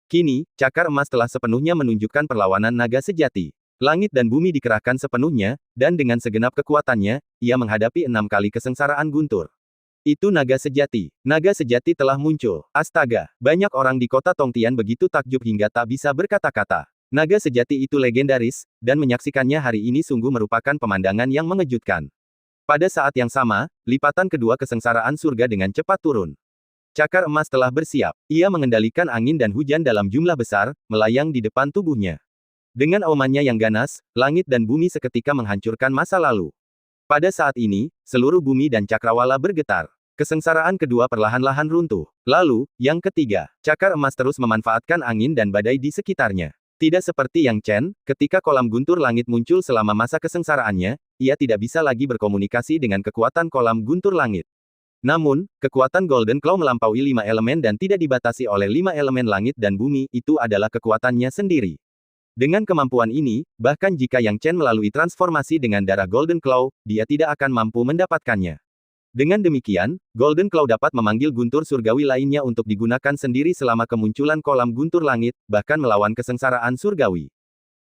Speaker 1: Kini, cakar emas telah sepenuhnya menunjukkan perlawanan naga sejati. Langit dan bumi dikerahkan sepenuhnya, dan dengan segenap kekuatannya, ia menghadapi 6 kali kesengsaraan guntur. Itu naga sejati. Naga sejati telah muncul. Astaga, banyak orang di kota Tongtian begitu takjub hingga tak bisa berkata-kata. Naga sejati itu legendaris, dan menyaksikannya hari ini sungguh merupakan pemandangan yang mengejutkan. Pada saat yang sama, lipatan kedua kesengsaraan surga dengan cepat turun. Cakar emas telah bersiap. Ia mengendalikan angin dan hujan dalam jumlah besar, melayang di depan tubuhnya. Dengan aumannya yang ganas, langit dan bumi seketika menghancurkan masa lalu. Pada saat ini, seluruh bumi dan cakrawala bergetar. Kesengsaraan kedua perlahan-lahan runtuh. Lalu, yang ketiga, cakar emas terus memanfaatkan angin dan badai di sekitarnya. Tidak seperti Yang Chen, ketika kolam guntur langit muncul selama masa kesengsaraannya, ia tidak bisa lagi berkomunikasi dengan kekuatan kolam guntur langit. Namun, kekuatan Golden Claw melampaui 5 elemen dan tidak dibatasi oleh 5 elemen langit dan bumi, itu adalah kekuatannya sendiri. Dengan kemampuan ini, bahkan jika Yang Chen melalui transformasi dengan darah Golden Claw, dia tidak akan mampu mendapatkannya. Dengan demikian, Golden Claw dapat memanggil guntur surgawi lainnya untuk digunakan sendiri selama kemunculan kolam guntur langit, bahkan melawan kesengsaraan surgawi.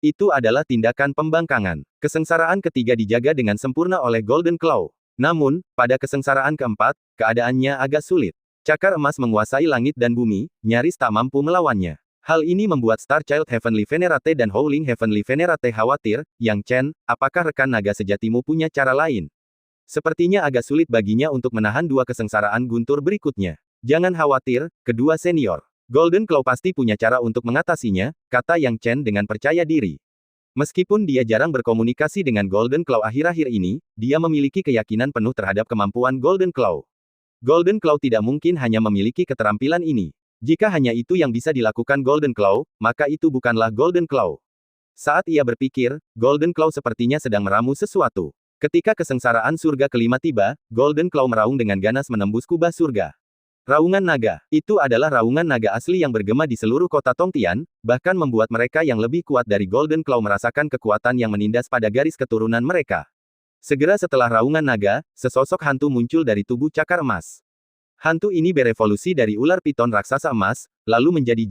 Speaker 1: Itu adalah tindakan pembangkangan. Kesengsaraan ketiga dijaga dengan sempurna oleh Golden Claw. Namun, pada kesengsaraan keempat, keadaannya agak sulit. Cakar emas menguasai langit dan bumi, nyaris tak mampu melawannya. Hal ini membuat Star Child Heavenly Venerate dan Howling Heavenly Venerate khawatir, Yang Chen, apakah rekan naga sejatimu punya cara lain? Sepertinya agak sulit baginya untuk menahan dua kesengsaraan guntur berikutnya. Jangan khawatir, kedua senior. Golden Claw pasti punya cara untuk mengatasinya, kata Yang Chen dengan percaya diri. Meskipun dia jarang berkomunikasi dengan Golden Claw akhir-akhir ini, dia memiliki keyakinan penuh terhadap kemampuan Golden Claw. Golden Claw tidak mungkin hanya memiliki keterampilan ini. Jika hanya itu yang bisa dilakukan Golden Claw, maka itu bukanlah Golden Claw. Saat ia berpikir, Golden Claw sepertinya sedang meramu sesuatu. Ketika kesengsaraan surga kelima tiba, Golden Claw meraung dengan ganas menembus kubah surga. Raungan naga. Itu adalah raungan naga asli yang bergema di seluruh kota Tongtian, bahkan membuat mereka yang lebih kuat dari Golden Claw merasakan kekuatan yang menindas pada garis keturunan mereka. Segera setelah raungan naga, sesosok hantu muncul dari tubuh cakar emas. Hantu ini berevolusi dari ular piton raksasa emas, lalu menjadi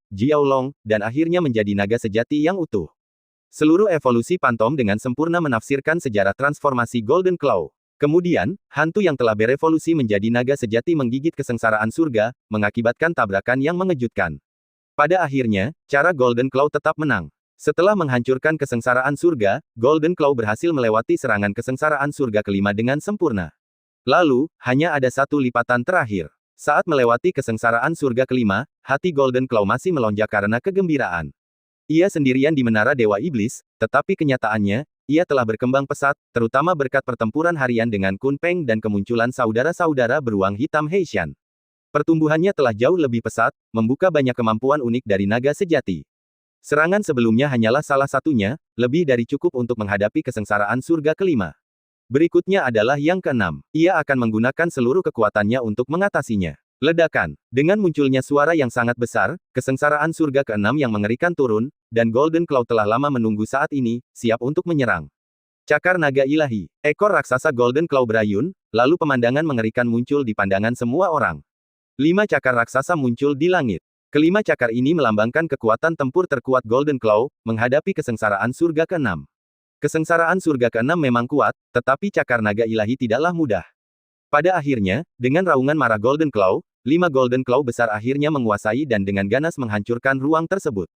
Speaker 1: Jiao Long, dan akhirnya menjadi naga sejati yang utuh. Seluruh evolusi Pantom dengan sempurna menafsirkan sejarah transformasi Golden Claw. Kemudian, hantu yang telah berevolusi menjadi naga sejati menggigit kesengsaraan surga, mengakibatkan tabrakan yang mengejutkan. Pada akhirnya, cara Golden Claw tetap menang. Setelah menghancurkan kesengsaraan surga, Golden Claw berhasil melewati serangan kesengsaraan surga kelima dengan sempurna. Lalu, hanya ada satu lipatan terakhir. Saat melewati kesengsaraan surga kelima, hati Golden Claw masih melonjak karena kegembiraan. Ia sendirian di menara Dewa Iblis, tetapi kenyataannya, ia telah berkembang pesat, terutama berkat pertempuran harian dengan Kun Peng dan kemunculan saudara-saudara beruang hitam Heishan. Pertumbuhannya telah jauh lebih pesat, membuka banyak kemampuan unik dari naga sejati. Serangan sebelumnya hanyalah salah satunya, lebih dari cukup untuk menghadapi kesengsaraan surga kelima. Berikutnya adalah yang keenam. Ia akan menggunakan seluruh kekuatannya untuk mengatasinya. Ledakan. Dengan munculnya suara yang sangat besar, kesengsaraan surga keenam yang mengerikan turun, dan Golden Claw telah lama menunggu saat ini, siap untuk menyerang. Cakar naga ilahi. Ekor raksasa Golden Claw berayun, lalu pemandangan mengerikan muncul di pandangan semua orang. 5 cakar raksasa muncul di langit. Kelima cakar ini melambangkan kekuatan tempur terkuat Golden Claw, menghadapi kesengsaraan surga keenam. Kesengsaraan surga keenam memang kuat, tetapi cakar naga ilahi tidaklah mudah. Pada akhirnya, dengan raungan marah Golden Claw, 5 Golden Claw besar akhirnya menguasai dan dengan ganas menghancurkan ruang tersebut.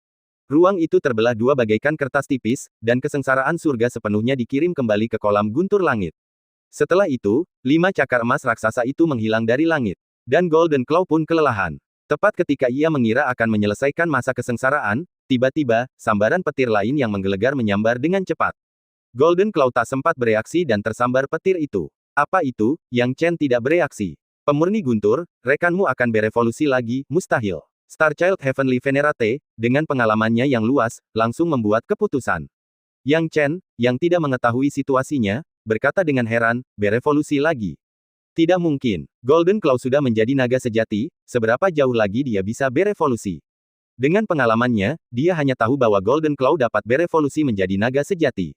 Speaker 1: Ruang itu terbelah dua bagaikan kertas tipis, dan kesengsaraan surga sepenuhnya dikirim kembali ke kolam guntur langit. Setelah itu, 5 cakar emas raksasa itu menghilang dari langit. Dan Golden Claw pun kelelahan. Tepat ketika ia mengira akan menyelesaikan masa kesengsaraan, tiba-tiba, sambaran petir lain yang menggelegar menyambar dengan cepat. Golden Claw tak sempat bereaksi dan tersambar petir itu. Apa itu? Yang Chen tidak bereaksi. Pemurni guntur, rekanmu akan berevolusi lagi, mustahil. Starchild Heavenly Venerate, dengan pengalamannya yang luas, langsung membuat keputusan. Yang Chen, yang tidak mengetahui situasinya, berkata dengan heran, berevolusi lagi. Tidak mungkin. Golden Claw sudah menjadi naga sejati, seberapa jauh lagi dia bisa berevolusi? Dengan pengalamannya, dia hanya tahu bahwa Golden Claw dapat berevolusi menjadi naga sejati.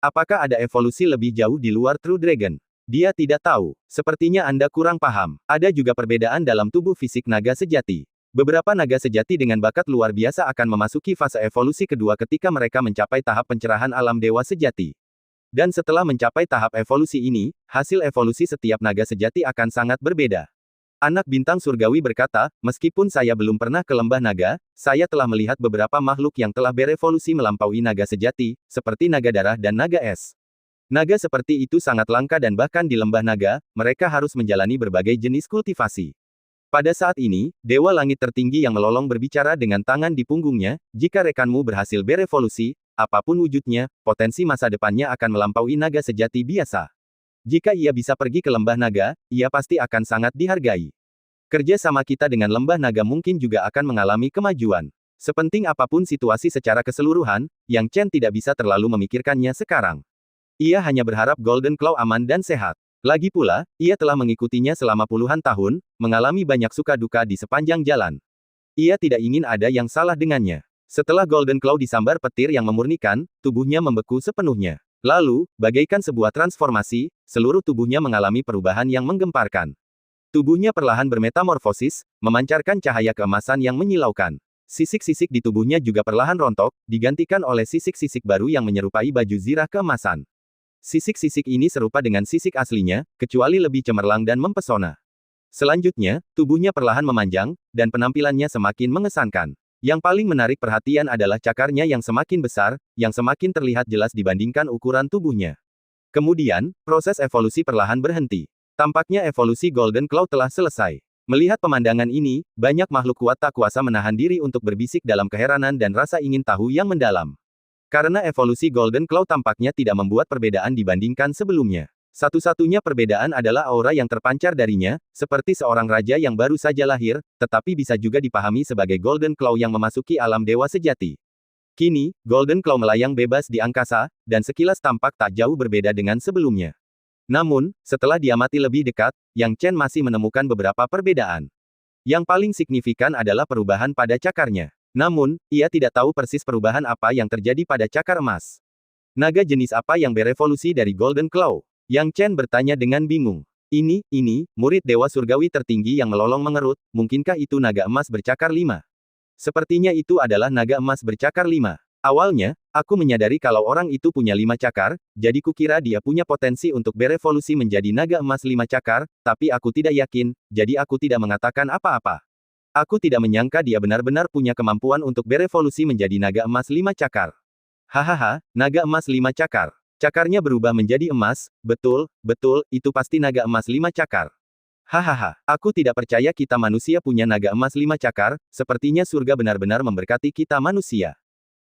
Speaker 1: Apakah ada evolusi lebih jauh di luar True Dragon? Dia tidak tahu. Sepertinya Anda kurang paham. Ada juga perbedaan dalam tubuh fisik naga sejati. Beberapa naga sejati dengan bakat luar biasa akan memasuki fase evolusi kedua ketika mereka mencapai tahap pencerahan alam dewa sejati. Dan setelah mencapai tahap evolusi ini, hasil evolusi setiap naga sejati akan sangat berbeda. Anak bintang surgawi berkata, meskipun saya belum pernah ke lembah naga, saya telah melihat beberapa makhluk yang telah berevolusi melampaui naga sejati, seperti naga darah dan naga es. Naga seperti itu sangat langka dan bahkan di lembah naga, mereka harus menjalani berbagai jenis kultivasi. Pada saat ini, Dewa Langit Tertinggi yang melolong berbicara dengan tangan di punggungnya, jika rekanmu berhasil berevolusi, apapun wujudnya, potensi masa depannya akan melampaui naga sejati biasa. Jika ia bisa pergi ke lembah naga, ia pasti akan sangat dihargai. Kerja sama kita dengan lembah naga mungkin juga akan mengalami kemajuan. Sepenting apapun situasi secara keseluruhan, Yang Chen tidak bisa terlalu memikirkannya sekarang. Ia hanya berharap Golden Claw aman dan sehat. Lagi pula, ia telah mengikutinya selama puluhan tahun, mengalami banyak suka duka di sepanjang jalan. Ia tidak ingin ada yang salah dengannya. Setelah Golden Claw disambar petir yang memurnikan, tubuhnya membeku sepenuhnya. Lalu, bagaikan sebuah transformasi, seluruh tubuhnya mengalami perubahan yang menggemparkan. Tubuhnya perlahan bermetamorfosis, memancarkan cahaya keemasan yang menyilaukan. Sisik-sisik di tubuhnya juga perlahan rontok, digantikan oleh sisik-sisik baru yang menyerupai baju zirah keemasan. Sisik-sisik ini serupa dengan sisik aslinya, kecuali lebih cemerlang dan mempesona. Selanjutnya, tubuhnya perlahan memanjang, dan penampilannya semakin mengesankan. Yang paling menarik perhatian adalah cakarnya yang semakin besar, yang semakin terlihat jelas dibandingkan ukuran tubuhnya. Kemudian, proses evolusi perlahan berhenti. Tampaknya evolusi Golden Claw telah selesai. Melihat pemandangan ini, banyak makhluk kuat tak kuasa menahan diri untuk berbisik dalam keheranan dan rasa ingin tahu yang mendalam. Karena evolusi Golden Claw tampaknya tidak membuat perbedaan dibandingkan sebelumnya. Satu-satunya perbedaan adalah aura yang terpancar darinya, seperti seorang raja yang baru saja lahir, tetapi bisa juga dipahami sebagai Golden Claw yang memasuki alam dewa sejati. Kini, Golden Claw melayang bebas di angkasa, dan sekilas tampak tak jauh berbeda dengan sebelumnya. Namun, setelah diamati lebih dekat, Yang Chen masih menemukan beberapa perbedaan. Yang paling signifikan adalah perubahan pada cakarnya. Namun, ia tidak tahu persis perubahan apa yang terjadi pada cakar emas. Naga jenis apa yang berevolusi dari Golden Claw? Yang Chen bertanya dengan bingung. Ini, murid Dewa Surgawi tertinggi yang melolong mengerut, mungkinkah itu naga emas bercakar 5? Sepertinya itu adalah naga emas bercakar 5. Awalnya, aku menyadari kalau orang itu punya 5 cakar, jadi kukira dia punya potensi untuk berevolusi menjadi naga emas 5 cakar, tapi aku tidak yakin, jadi aku tidak mengatakan apa-apa. Aku tidak menyangka dia benar-benar punya kemampuan untuk berevolusi menjadi naga emas 5 cakar. Hahaha, naga emas 5 cakar. Cakarnya berubah menjadi emas, betul, itu pasti naga emas 5 cakar. Hahaha, aku tidak percaya kita manusia punya naga emas 5 cakar, sepertinya surga benar-benar memberkati kita manusia.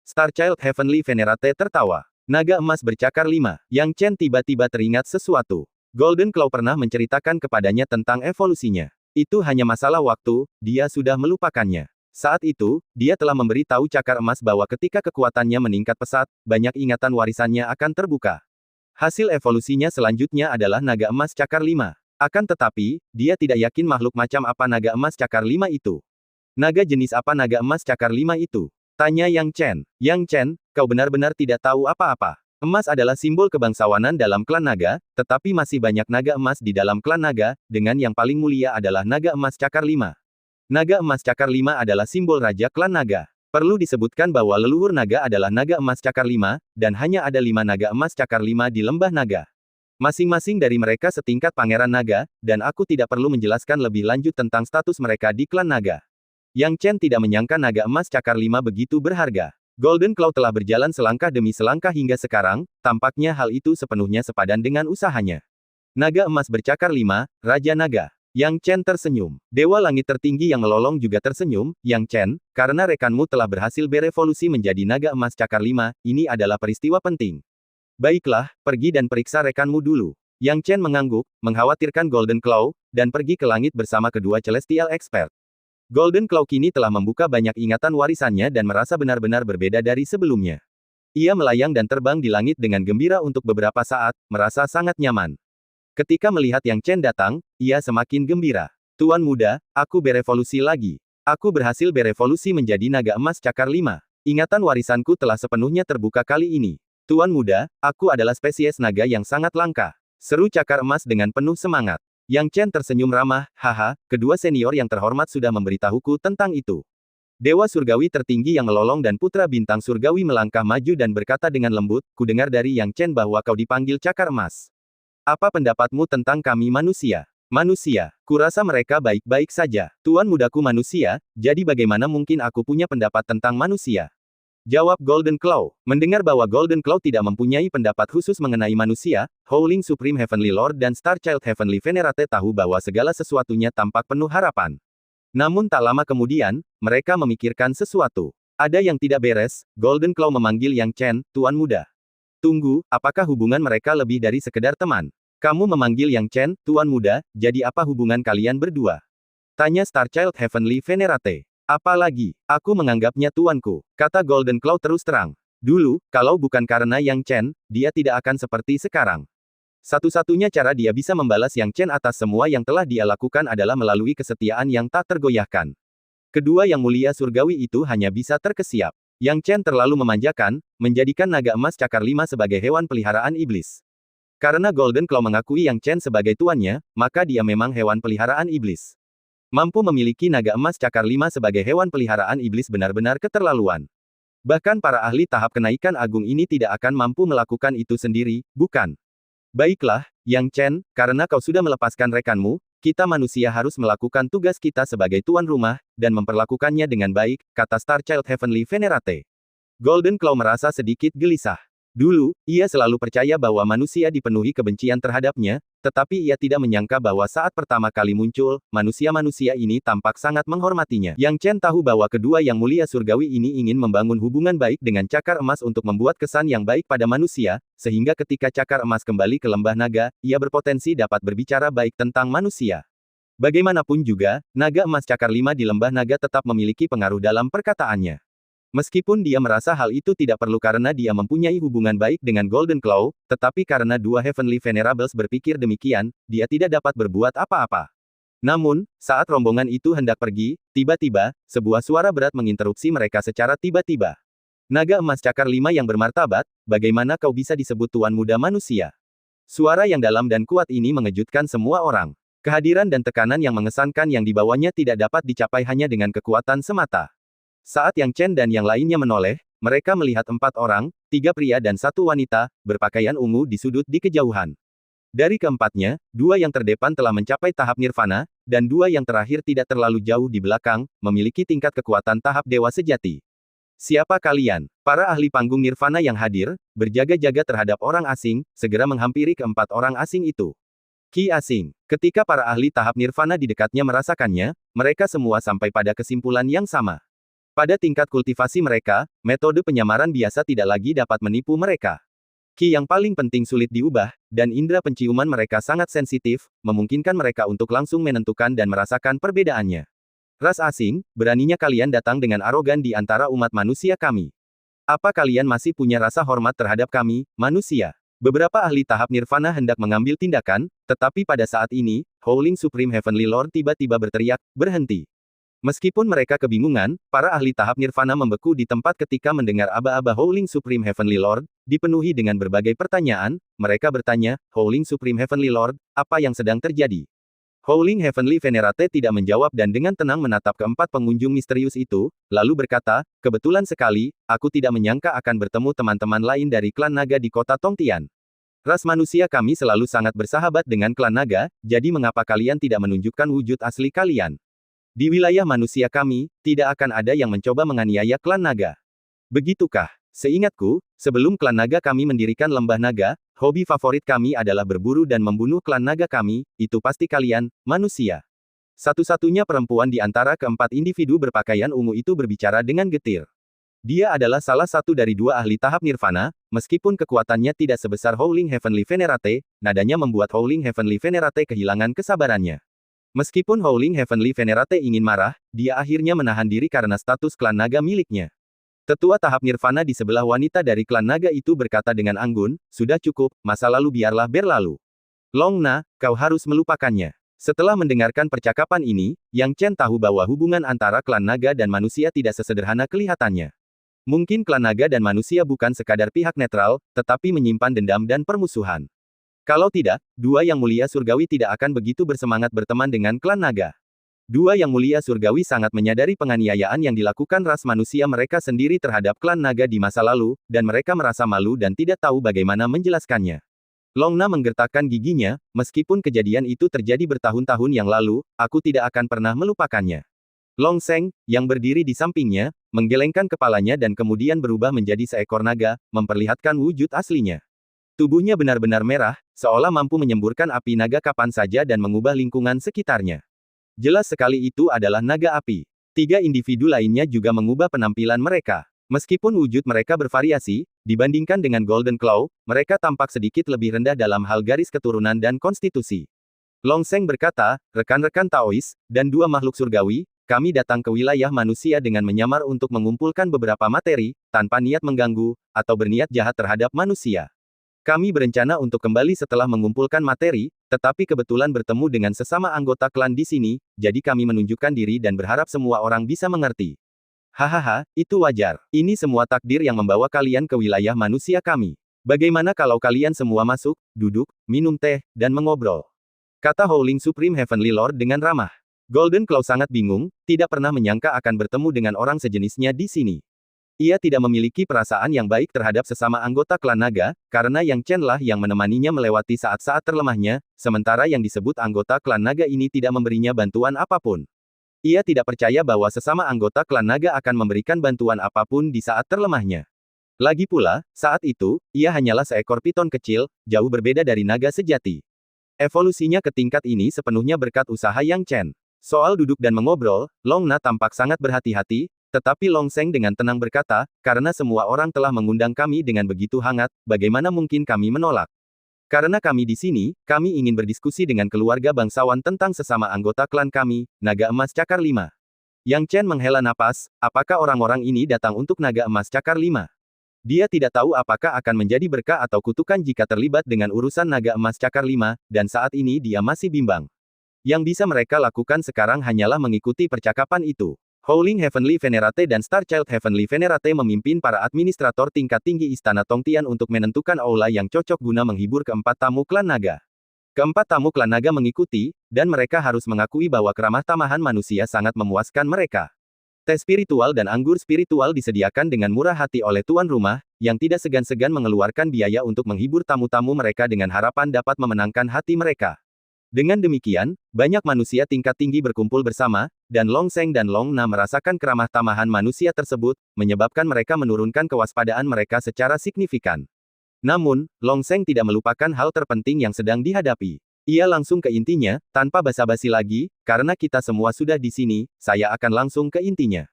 Speaker 1: Starchild Heavenly Venerate tertawa. Naga emas bercakar 5, Yang Chen tiba-tiba teringat sesuatu. Golden Claw pernah menceritakan kepadanya tentang evolusinya. Itu hanya masalah waktu, dia sudah melupakannya. Saat itu, dia telah memberi tahu cakar emas bahwa ketika kekuatannya meningkat pesat, banyak ingatan warisannya akan terbuka. Hasil evolusinya selanjutnya adalah naga emas cakar 5. Akan tetapi, dia tidak yakin makhluk macam apa naga emas cakar 5 itu. Naga jenis apa naga emas cakar 5 itu? Tanya Yang Chen. Yang Chen, kau benar-benar tidak tahu apa-apa. Emas adalah simbol kebangsawanan dalam klan naga, tetapi masih banyak naga emas di dalam klan naga, dengan yang paling mulia adalah naga emas cakar 5. Naga emas cakar 5 adalah simbol raja klan naga. Perlu disebutkan bahwa leluhur naga adalah naga emas cakar 5, dan hanya ada 5 naga emas cakar 5 di lembah naga. Masing-masing dari mereka setingkat pangeran naga, dan aku tidak perlu menjelaskan lebih lanjut tentang status mereka di klan naga. Yang Chen tidak menyangka naga emas cakar 5 begitu berharga. Golden Claw telah berjalan selangkah demi selangkah hingga sekarang, tampaknya hal itu sepenuhnya sepadan dengan usahanya. Naga emas bercakar 5, Raja Naga. Yang Chen tersenyum. Dewa Langit Tertinggi yang melolong juga tersenyum, Yang Chen, karena rekanmu telah berhasil berevolusi menjadi naga emas cakar 5, ini adalah peristiwa penting. Baiklah, pergi dan periksa rekanmu dulu. Yang Chen mengangguk, mengkhawatirkan Golden Claw, dan pergi ke langit bersama kedua Celestial Expert. Golden Claw kini telah membuka banyak ingatan warisannya dan merasa benar-benar berbeda dari sebelumnya. Ia melayang dan terbang di langit dengan gembira untuk beberapa saat, merasa sangat nyaman. Ketika melihat Yang Chen datang, ia semakin gembira. Tuan muda, aku berevolusi lagi. Aku berhasil berevolusi menjadi naga emas cakar 5. Ingatan warisanku telah sepenuhnya terbuka kali ini. Tuan muda, aku adalah spesies naga yang sangat langka. Seru cakar emas dengan penuh semangat. Yang Chen tersenyum ramah, haha, kedua senior yang terhormat sudah memberitahuku tentang itu. Dewa surgawi tertinggi yang melolong dan putra bintang surgawi melangkah maju dan berkata dengan lembut, kudengar dari Yang Chen bahwa kau dipanggil cakar emas. Apa pendapatmu tentang kami manusia? Manusia, kurasa mereka baik-baik saja. Tuan mudaku manusia, jadi bagaimana mungkin aku punya pendapat tentang manusia? Jawab Golden Claw. Mendengar bahwa Golden Claw tidak mempunyai pendapat khusus mengenai manusia, Howling Supreme Heavenly Lord dan Star Child Heavenly Venerate tahu bahwa segala sesuatunya tampak penuh harapan. Namun tak lama kemudian, mereka memikirkan sesuatu. Ada yang tidak beres, Golden Claw memanggil Yang Chen, Tuan Muda. Tunggu, apakah hubungan mereka lebih dari sekedar teman? Kamu memanggil Yang Chen, Tuan Muda, jadi apa hubungan kalian berdua? Tanya Star Child Heavenly Venerate. Apalagi, aku menganggapnya tuanku, kata Golden Claw terus terang. Dulu, kalau bukan karena Yang Chen, dia tidak akan seperti sekarang. Satu-satunya cara dia bisa membalas Yang Chen atas semua yang telah dia lakukan adalah melalui kesetiaan yang tak tergoyahkan. Kedua yang mulia surgawi itu hanya bisa terkesiap. Yang Chen terlalu memanjakan, menjadikan naga emas cakar 5 sebagai hewan peliharaan iblis. Karena Golden Claw mengakui Yang Chen sebagai tuannya, maka dia memang hewan peliharaan iblis. Mampu memiliki naga emas cakar 5 sebagai hewan peliharaan iblis benar-benar keterlaluan. Bahkan para ahli tahap kenaikan agung ini tidak akan mampu melakukan itu sendiri, bukan? Baiklah, Yang Chen, karena kau sudah melepaskan rekanmu, kita manusia harus melakukan tugas kita sebagai tuan rumah, dan memperlakukannya dengan baik, kata Star Child Heavenly Venerate. Golden Claw merasa sedikit gelisah. Dulu, ia selalu percaya bahwa manusia dipenuhi kebencian terhadapnya, tetapi ia tidak menyangka bahwa saat pertama kali muncul, manusia-manusia ini tampak sangat menghormatinya. Yang Chen tahu bahwa kedua yang mulia surgawi ini ingin membangun hubungan baik dengan cakar emas untuk membuat kesan yang baik pada manusia, sehingga ketika cakar emas kembali ke lembah naga, ia berpotensi dapat berbicara baik tentang manusia. Bagaimanapun juga, naga emas cakar 5 di lembah naga tetap memiliki pengaruh dalam perkataannya. Meskipun dia merasa hal itu tidak perlu karena dia mempunyai hubungan baik dengan Golden Claw, tetapi karena dua Heavenly Venerables berpikir demikian, dia tidak dapat berbuat apa-apa. Namun, saat rombongan itu hendak pergi, tiba-tiba, sebuah suara berat menginterupsi mereka secara tiba-tiba. Naga emas cakar 5 yang bermartabat, bagaimana kau bisa disebut tuan muda manusia? Suara yang dalam dan kuat ini mengejutkan semua orang. Kehadiran dan tekanan yang mengesankan yang dibawanya tidak dapat dicapai hanya dengan kekuatan semata. Saat Yang Chen dan yang lainnya menoleh, mereka melihat 4 orang, 3 pria dan 1 wanita, berpakaian ungu di sudut di kejauhan. Dari keempatnya, 2 yang terdepan telah mencapai tahap nirvana, dan 2 yang terakhir tidak terlalu jauh di belakang, memiliki tingkat kekuatan tahap dewa sejati. Siapa kalian? Para ahli panggung nirvana yang hadir, berjaga-jaga terhadap orang asing, segera menghampiri keempat orang asing itu. Ki asing. Ketika para ahli tahap nirvana di dekatnya merasakannya, mereka semua sampai pada kesimpulan yang sama. Pada tingkat kultivasi mereka, metode penyamaran biasa tidak lagi dapat menipu mereka. Ki yang paling penting sulit diubah, dan indera penciuman mereka sangat sensitif, memungkinkan mereka untuk langsung menentukan dan merasakan perbedaannya. Ras asing, beraninya kalian datang dengan arogan di antara umat manusia kami. Apa kalian masih punya rasa hormat terhadap kami, manusia? Beberapa ahli tahap nirvana hendak mengambil tindakan, tetapi pada saat ini, Howling Supreme Heavenly Lord tiba-tiba berteriak, berhenti. Meskipun mereka kebingungan, para ahli tahap nirvana membeku di tempat ketika mendengar aba-aba Howling Supreme Heavenly Lord, dipenuhi dengan berbagai pertanyaan, mereka bertanya, Howling Supreme Heavenly Lord, apa yang sedang terjadi? Howling Heavenly Venerate tidak menjawab dan dengan tenang menatap keempat pengunjung misterius itu, lalu berkata, kebetulan sekali, aku tidak menyangka akan bertemu teman-teman lain dari klan naga di kota Tongtian. Ras manusia kami selalu sangat bersahabat dengan klan naga, jadi mengapa kalian tidak menunjukkan wujud asli kalian? Di wilayah manusia kami, tidak akan ada yang mencoba menganiaya klan naga. Begitukah? Seingatku, sebelum klan naga kami mendirikan lembah naga, hobi favorit kami adalah berburu dan membunuh klan naga kami, itu pasti kalian, manusia. Satu-satunya perempuan di antara keempat individu berpakaian ungu itu berbicara dengan getir. Dia adalah salah satu dari 2 ahli tahap nirvana, meskipun kekuatannya tidak sebesar Howling Heavenly Venerate, nadanya membuat Howling Heavenly Venerate kehilangan kesabarannya. Meskipun Howling Heavenly Venerate ingin marah, dia akhirnya menahan diri karena status klan naga miliknya. Tetua tahap nirvana di sebelah wanita dari klan naga itu berkata dengan anggun, "Sudah cukup, masa lalu biarlah berlalu. Long Na, kau harus melupakannya." Setelah mendengarkan percakapan ini, Yang Chen tahu bahwa hubungan antara klan naga dan manusia tidak sesederhana kelihatannya. Mungkin klan naga dan manusia bukan sekadar pihak netral, tetapi menyimpan dendam dan permusuhan. Kalau tidak, dua yang mulia surgawi tidak akan begitu bersemangat berteman dengan klan naga. Dua yang mulia surgawi sangat menyadari penganiayaan yang dilakukan ras manusia mereka sendiri terhadap klan naga di masa lalu, dan mereka merasa malu dan tidak tahu bagaimana menjelaskannya. Long Na menggertakkan giginya, meskipun kejadian itu terjadi bertahun-tahun yang lalu, aku tidak akan pernah melupakannya. Long Sheng, yang berdiri di sampingnya, menggelengkan kepalanya dan kemudian berubah menjadi seekor naga, memperlihatkan wujud aslinya. Tubuhnya benar-benar merah, seolah mampu menyemburkan api naga kapan saja dan mengubah lingkungan sekitarnya. Jelas sekali itu adalah naga api. Tiga individu lainnya juga mengubah penampilan mereka. Meskipun wujud mereka bervariasi, dibandingkan dengan Golden Claw, mereka tampak sedikit lebih rendah dalam hal garis keturunan dan konstitusi. Long Sheng berkata, "Rekan-rekan Taois, dan dua makhluk surgawi, kami datang ke wilayah manusia dengan menyamar untuk mengumpulkan beberapa materi, tanpa niat mengganggu, atau berniat jahat terhadap manusia. Kami berencana untuk kembali setelah mengumpulkan materi, tetapi kebetulan bertemu dengan sesama anggota klan di sini, jadi kami menunjukkan diri dan berharap semua orang bisa mengerti." Hahaha, itu wajar. Ini semua takdir yang membawa kalian ke wilayah manusia kami. Bagaimana kalau kalian semua masuk, duduk, minum teh, dan mengobrol? Kata Howling Supreme Heavenly Lord dengan ramah. Golden Claw sangat bingung, tidak pernah menyangka akan bertemu dengan orang sejenisnya di sini. Ia tidak memiliki perasaan yang baik terhadap sesama anggota klan naga, karena Yang Chen lah yang menemaninya melewati saat-saat terlemahnya, sementara yang disebut anggota klan naga ini tidak memberinya bantuan apapun. Ia tidak percaya bahwa sesama anggota klan naga akan memberikan bantuan apapun di saat terlemahnya. Lagi pula, saat itu, ia hanyalah seekor piton kecil, jauh berbeda dari naga sejati. Evolusinya ke tingkat ini sepenuhnya berkat usaha Yang Chen. Soal duduk dan mengobrol, Long Na tampak sangat berhati-hati, tetapi Long Sheng dengan tenang berkata, "Karena semua orang telah mengundang kami dengan begitu hangat, bagaimana mungkin kami menolak? Karena kami di sini, kami ingin berdiskusi dengan keluarga bangsawan tentang sesama anggota klan kami, Naga Emas Cakar 5. Yang Chen menghela napas, apakah orang-orang ini datang untuk Naga Emas Cakar 5? Dia tidak tahu apakah akan menjadi berkah atau kutukan jika terlibat dengan urusan Naga Emas Cakar 5, dan saat ini dia masih bimbang. Yang bisa mereka lakukan sekarang hanyalah mengikuti percakapan itu. Howling Heavenly Venerate dan Starchild Heavenly Venerate memimpin para administrator tingkat tinggi Istana Tongtian untuk menentukan aula yang cocok guna menghibur keempat tamu klan naga. Keempat tamu klan naga mengikuti, dan mereka harus mengakui bahwa keramah tamahan manusia sangat memuaskan mereka. Teh spiritual dan anggur spiritual disediakan dengan murah hati oleh tuan rumah, yang tidak segan-segan mengeluarkan biaya untuk menghibur tamu-tamu mereka dengan harapan dapat memenangkan hati mereka. Dengan demikian, banyak manusia tingkat tinggi berkumpul bersama, dan Long Sheng dan Long Na merasakan keramah tamahan manusia tersebut, menyebabkan mereka menurunkan kewaspadaan mereka secara signifikan. Namun, Long Sheng tidak melupakan hal terpenting yang sedang dihadapi. Ia langsung ke intinya, tanpa basa-basi lagi, karena kita semua sudah di sini, saya akan langsung ke intinya.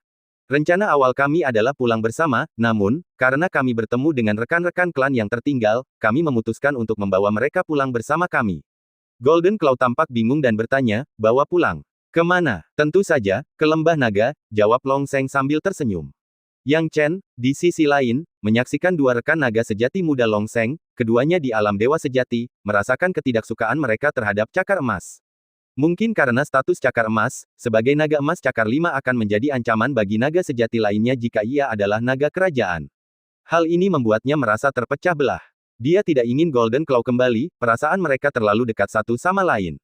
Speaker 1: Rencana awal kami adalah pulang bersama, namun, karena kami bertemu dengan rekan-rekan klan yang tertinggal, kami memutuskan untuk membawa mereka pulang bersama kami. Golden Claw tampak bingung dan bertanya, "Bawa pulang? Kemana?" "Tentu saja, ke Lembah Naga," jawab Long Sheng sambil tersenyum. Yang Chen, di sisi lain, menyaksikan dua rekan naga sejati muda Long Sheng, keduanya di alam dewa sejati, merasakan ketidaksukaan mereka terhadap cakar emas. Mungkin karena status cakar emas, sebagai naga emas cakar 5 akan menjadi ancaman bagi naga sejati lainnya jika ia adalah naga kerajaan. Hal ini membuatnya merasa terpecah belah. Dia tidak ingin Golden Claw kembali, perasaan mereka terlalu dekat satu sama lain.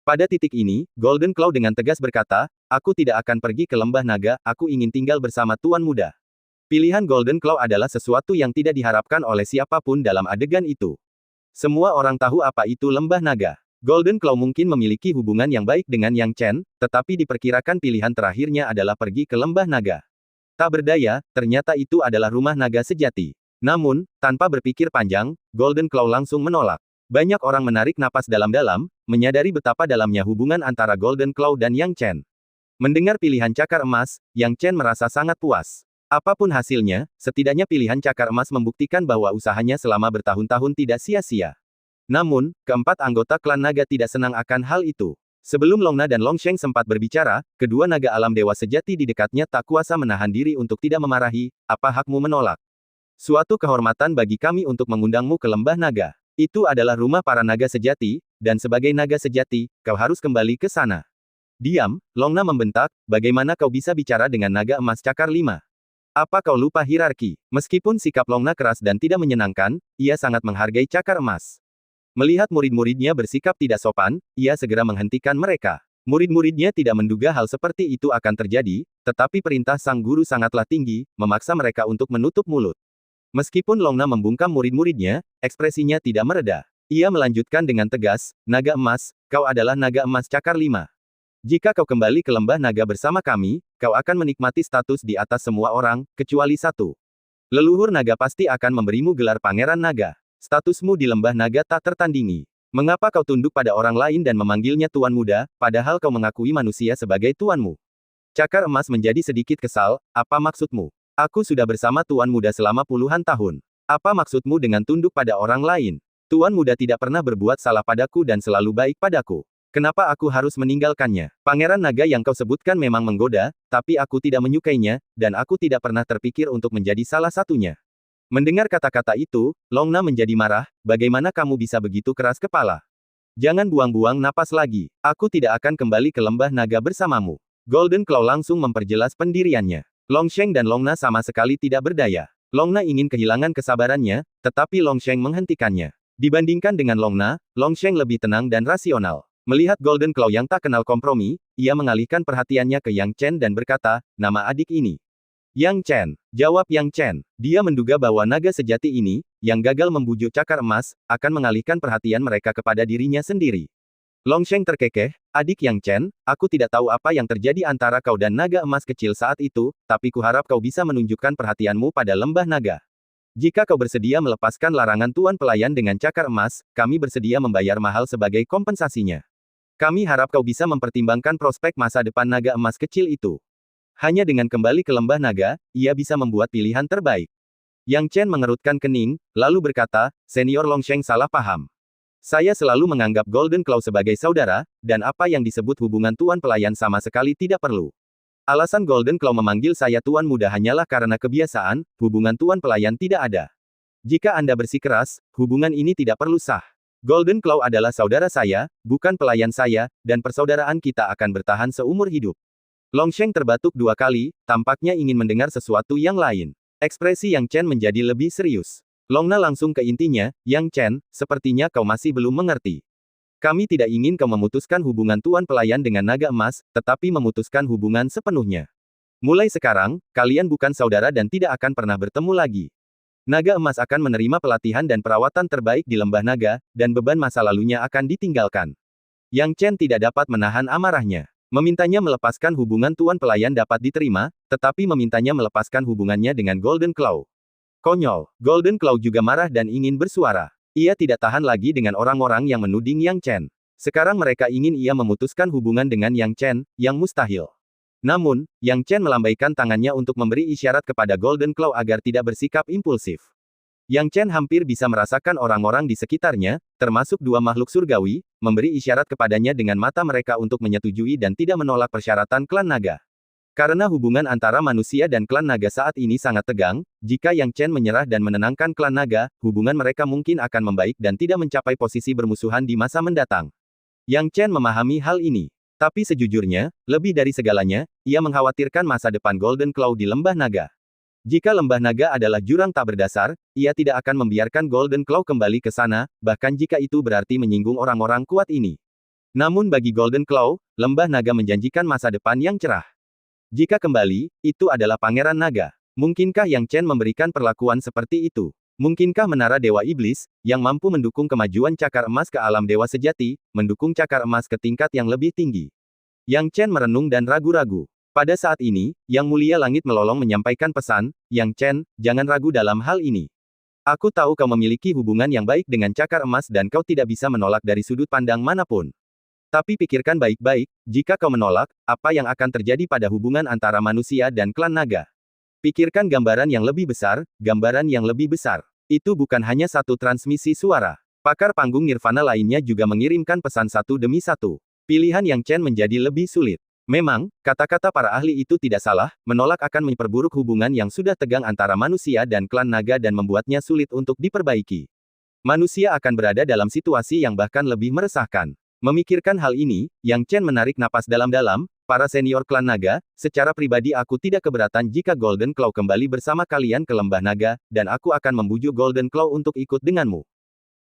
Speaker 1: Pada titik ini, Golden Claw dengan tegas berkata, "Aku tidak akan pergi ke Lembah Naga, aku ingin tinggal bersama Tuan Muda." Pilihan Golden Claw adalah sesuatu yang tidak diharapkan oleh siapapun dalam adegan itu. Semua orang tahu apa itu Lembah Naga. Golden Claw mungkin memiliki hubungan yang baik dengan Yang Chen, tetapi diperkirakan pilihan terakhirnya adalah pergi ke Lembah Naga. Tak berdaya, ternyata itu adalah rumah naga sejati. Namun, tanpa berpikir panjang, Golden Claw langsung menolak. Banyak orang menarik napas dalam-dalam, menyadari betapa dalamnya hubungan antara Golden Claw dan Yang Chen. Mendengar pilihan cakar emas, Yang Chen merasa sangat puas. Apapun hasilnya, setidaknya pilihan cakar emas membuktikan bahwa usahanya selama bertahun-tahun tidak sia-sia. Namun, keempat anggota klan naga tidak senang akan hal itu. Sebelum Longna dan Longsheng sempat berbicara, kedua naga alam dewa sejati di dekatnya tak kuasa menahan diri untuk tidak memarahi, apa hakmu menolak? Suatu kehormatan bagi kami untuk mengundangmu ke lembah naga. Itu adalah rumah para naga sejati, dan sebagai naga sejati, kau harus kembali ke sana. Diam, Longna membentak, bagaimana kau bisa bicara dengan naga emas cakar 5? Apa kau lupa hierarki? Meskipun sikap Longna keras dan tidak menyenangkan, ia sangat menghargai cakar emas. Melihat murid-muridnya bersikap tidak sopan, ia segera menghentikan mereka. Murid-muridnya tidak menduga hal seperti itu akan terjadi, tetapi perintah sang guru sangatlah tinggi, memaksa mereka untuk menutup mulut. Meskipun Longna membungkam murid-muridnya, ekspresinya tidak mereda. Ia melanjutkan dengan tegas, naga emas, kau adalah naga emas cakar 5. Jika kau kembali ke lembah naga bersama kami, kau akan menikmati status di atas semua orang, kecuali satu. Leluhur naga pasti akan memberimu gelar pangeran naga. Statusmu di lembah naga tak tertandingi. Mengapa kau tunduk pada orang lain dan memanggilnya tuan muda, padahal kau mengakui manusia sebagai tuanmu? Cakar emas menjadi sedikit kesal, apa maksudmu? Aku sudah bersama tuan muda selama puluhan tahun. Apa maksudmu dengan tunduk pada orang lain? Tuan muda tidak pernah berbuat salah padaku dan selalu baik padaku. Kenapa aku harus meninggalkannya? Pangeran naga yang kau sebutkan memang menggoda, tapi aku tidak menyukainya, dan aku tidak pernah terpikir untuk menjadi salah satunya. Mendengar kata-kata itu, Longna menjadi marah, bagaimana kamu bisa begitu keras kepala? Jangan buang-buang napas lagi. Aku tidak akan kembali ke lembah naga bersamamu. Golden Claw langsung memperjelas pendiriannya. Longsheng dan Longna sama sekali tidak berdaya. Longna ingin kehilangan kesabarannya, tetapi Longsheng menghentikannya. Dibandingkan dengan Longna, Longsheng lebih tenang dan rasional. Melihat Golden Claw yang tak kenal kompromi, ia mengalihkan perhatiannya ke Yang Chen dan berkata, nama adik ini. Yang Chen, jawab Yang Chen. Dia menduga bahwa naga sejati ini, yang gagal membujuk cakar emas, akan mengalihkan perhatian mereka kepada dirinya sendiri. Longsheng terkekeh, adik Yang Chen, aku tidak tahu apa yang terjadi antara kau dan naga emas kecil saat itu, tapi kuharap kau bisa menunjukkan perhatianmu pada lembah naga. Jika kau bersedia melepaskan larangan tuan pelayan dengan cakar emas, kami bersedia membayar mahal sebagai kompensasinya. Kami harap kau bisa mempertimbangkan prospek masa depan naga emas kecil itu. Hanya dengan kembali ke lembah naga, ia bisa membuat pilihan terbaik. Yang Chen mengerutkan kening, lalu berkata, Senior Longsheng salah paham. Saya selalu menganggap Golden Claw sebagai saudara, dan apa yang disebut hubungan tuan pelayan sama sekali tidak perlu. Alasan Golden Claw memanggil saya tuan muda hanyalah karena kebiasaan, hubungan tuan pelayan tidak ada. Jika Anda bersikeras, hubungan ini tidak perlu sah. Golden Claw adalah saudara saya, bukan pelayan saya, dan persaudaraan kita akan bertahan seumur hidup. Longsheng terbatuk 2 kali, tampaknya ingin mendengar sesuatu yang lain. Ekspresi Yang Chen menjadi lebih serius. Longna langsung ke intinya, Yang Chen, sepertinya kau masih belum mengerti. Kami tidak ingin kau memutuskan hubungan tuan pelayan dengan naga emas, tetapi memutuskan hubungan sepenuhnya. Mulai sekarang, kalian bukan saudara dan tidak akan pernah bertemu lagi. Naga emas akan menerima pelatihan dan perawatan terbaik di lembah naga, dan beban masa lalunya akan ditinggalkan. Yang Chen tidak dapat menahan amarahnya. Memintanya melepaskan hubungan tuan pelayan dapat diterima, tetapi memintanya melepaskan hubungannya dengan Golden Claw. Konyol. Golden Claw juga marah dan ingin bersuara. Ia tidak tahan lagi dengan orang-orang yang menuding Yang Chen. Sekarang mereka ingin ia memutuskan hubungan dengan Yang Chen, yang mustahil. Namun, Yang Chen melambaikan tangannya untuk memberi isyarat kepada Golden Claw agar tidak bersikap impulsif. Yang Chen hampir bisa merasakan orang-orang di sekitarnya, termasuk 2 makhluk surgawi, memberi isyarat kepadanya dengan mata mereka untuk menyetujui dan tidak menolak persyaratan klan naga. Karena hubungan antara manusia dan klan naga saat ini sangat tegang, jika Yang Chen menyerah dan menenangkan klan naga, hubungan mereka mungkin akan membaik dan tidak mencapai posisi bermusuhan di masa mendatang. Yang Chen memahami hal ini. Tapi sejujurnya, lebih dari segalanya, ia mengkhawatirkan masa depan Golden Claw di lembah naga. Jika lembah naga adalah jurang tak berdasar, ia tidak akan membiarkan Golden Claw kembali ke sana, bahkan jika itu berarti menyinggung orang-orang kuat ini. Namun bagi Golden Claw, lembah naga menjanjikan masa depan yang cerah. Jika kembali, itu adalah Pangeran Naga. Mungkinkah Yang Chen memberikan perlakuan seperti itu? Mungkinkah menara Dewa Iblis, yang mampu mendukung kemajuan cakar emas ke alam dewa sejati, mendukung cakar emas ke tingkat yang lebih tinggi? Yang Chen merenung dan ragu-ragu. Pada saat ini, Yang Mulia Langit Melolong menyampaikan pesan, Yang Chen, jangan ragu dalam hal ini. Aku tahu kau memiliki hubungan yang baik dengan cakar emas dan kau tidak bisa menolak dari sudut pandang manapun. Tapi pikirkan baik-baik, jika kau menolak, apa yang akan terjadi pada hubungan antara manusia dan klan naga? Pikirkan gambaran yang lebih besar, gambaran yang lebih besar. Itu bukan hanya satu transmisi suara. Pakar panggung Nirvana lainnya juga mengirimkan pesan satu demi satu. Pilihan Yang Chen menjadi lebih sulit. Memang, kata-kata para ahli itu tidak salah, menolak akan memperburuk hubungan yang sudah tegang antara manusia dan klan naga dan membuatnya sulit untuk diperbaiki. Manusia akan berada dalam situasi yang bahkan lebih meresahkan. Memikirkan hal ini, Yang Chen menarik napas dalam-dalam, para senior klan naga, secara pribadi aku tidak keberatan jika Golden Claw kembali bersama kalian ke Lembah Naga, dan aku akan membujuk Golden Claw untuk ikut denganmu.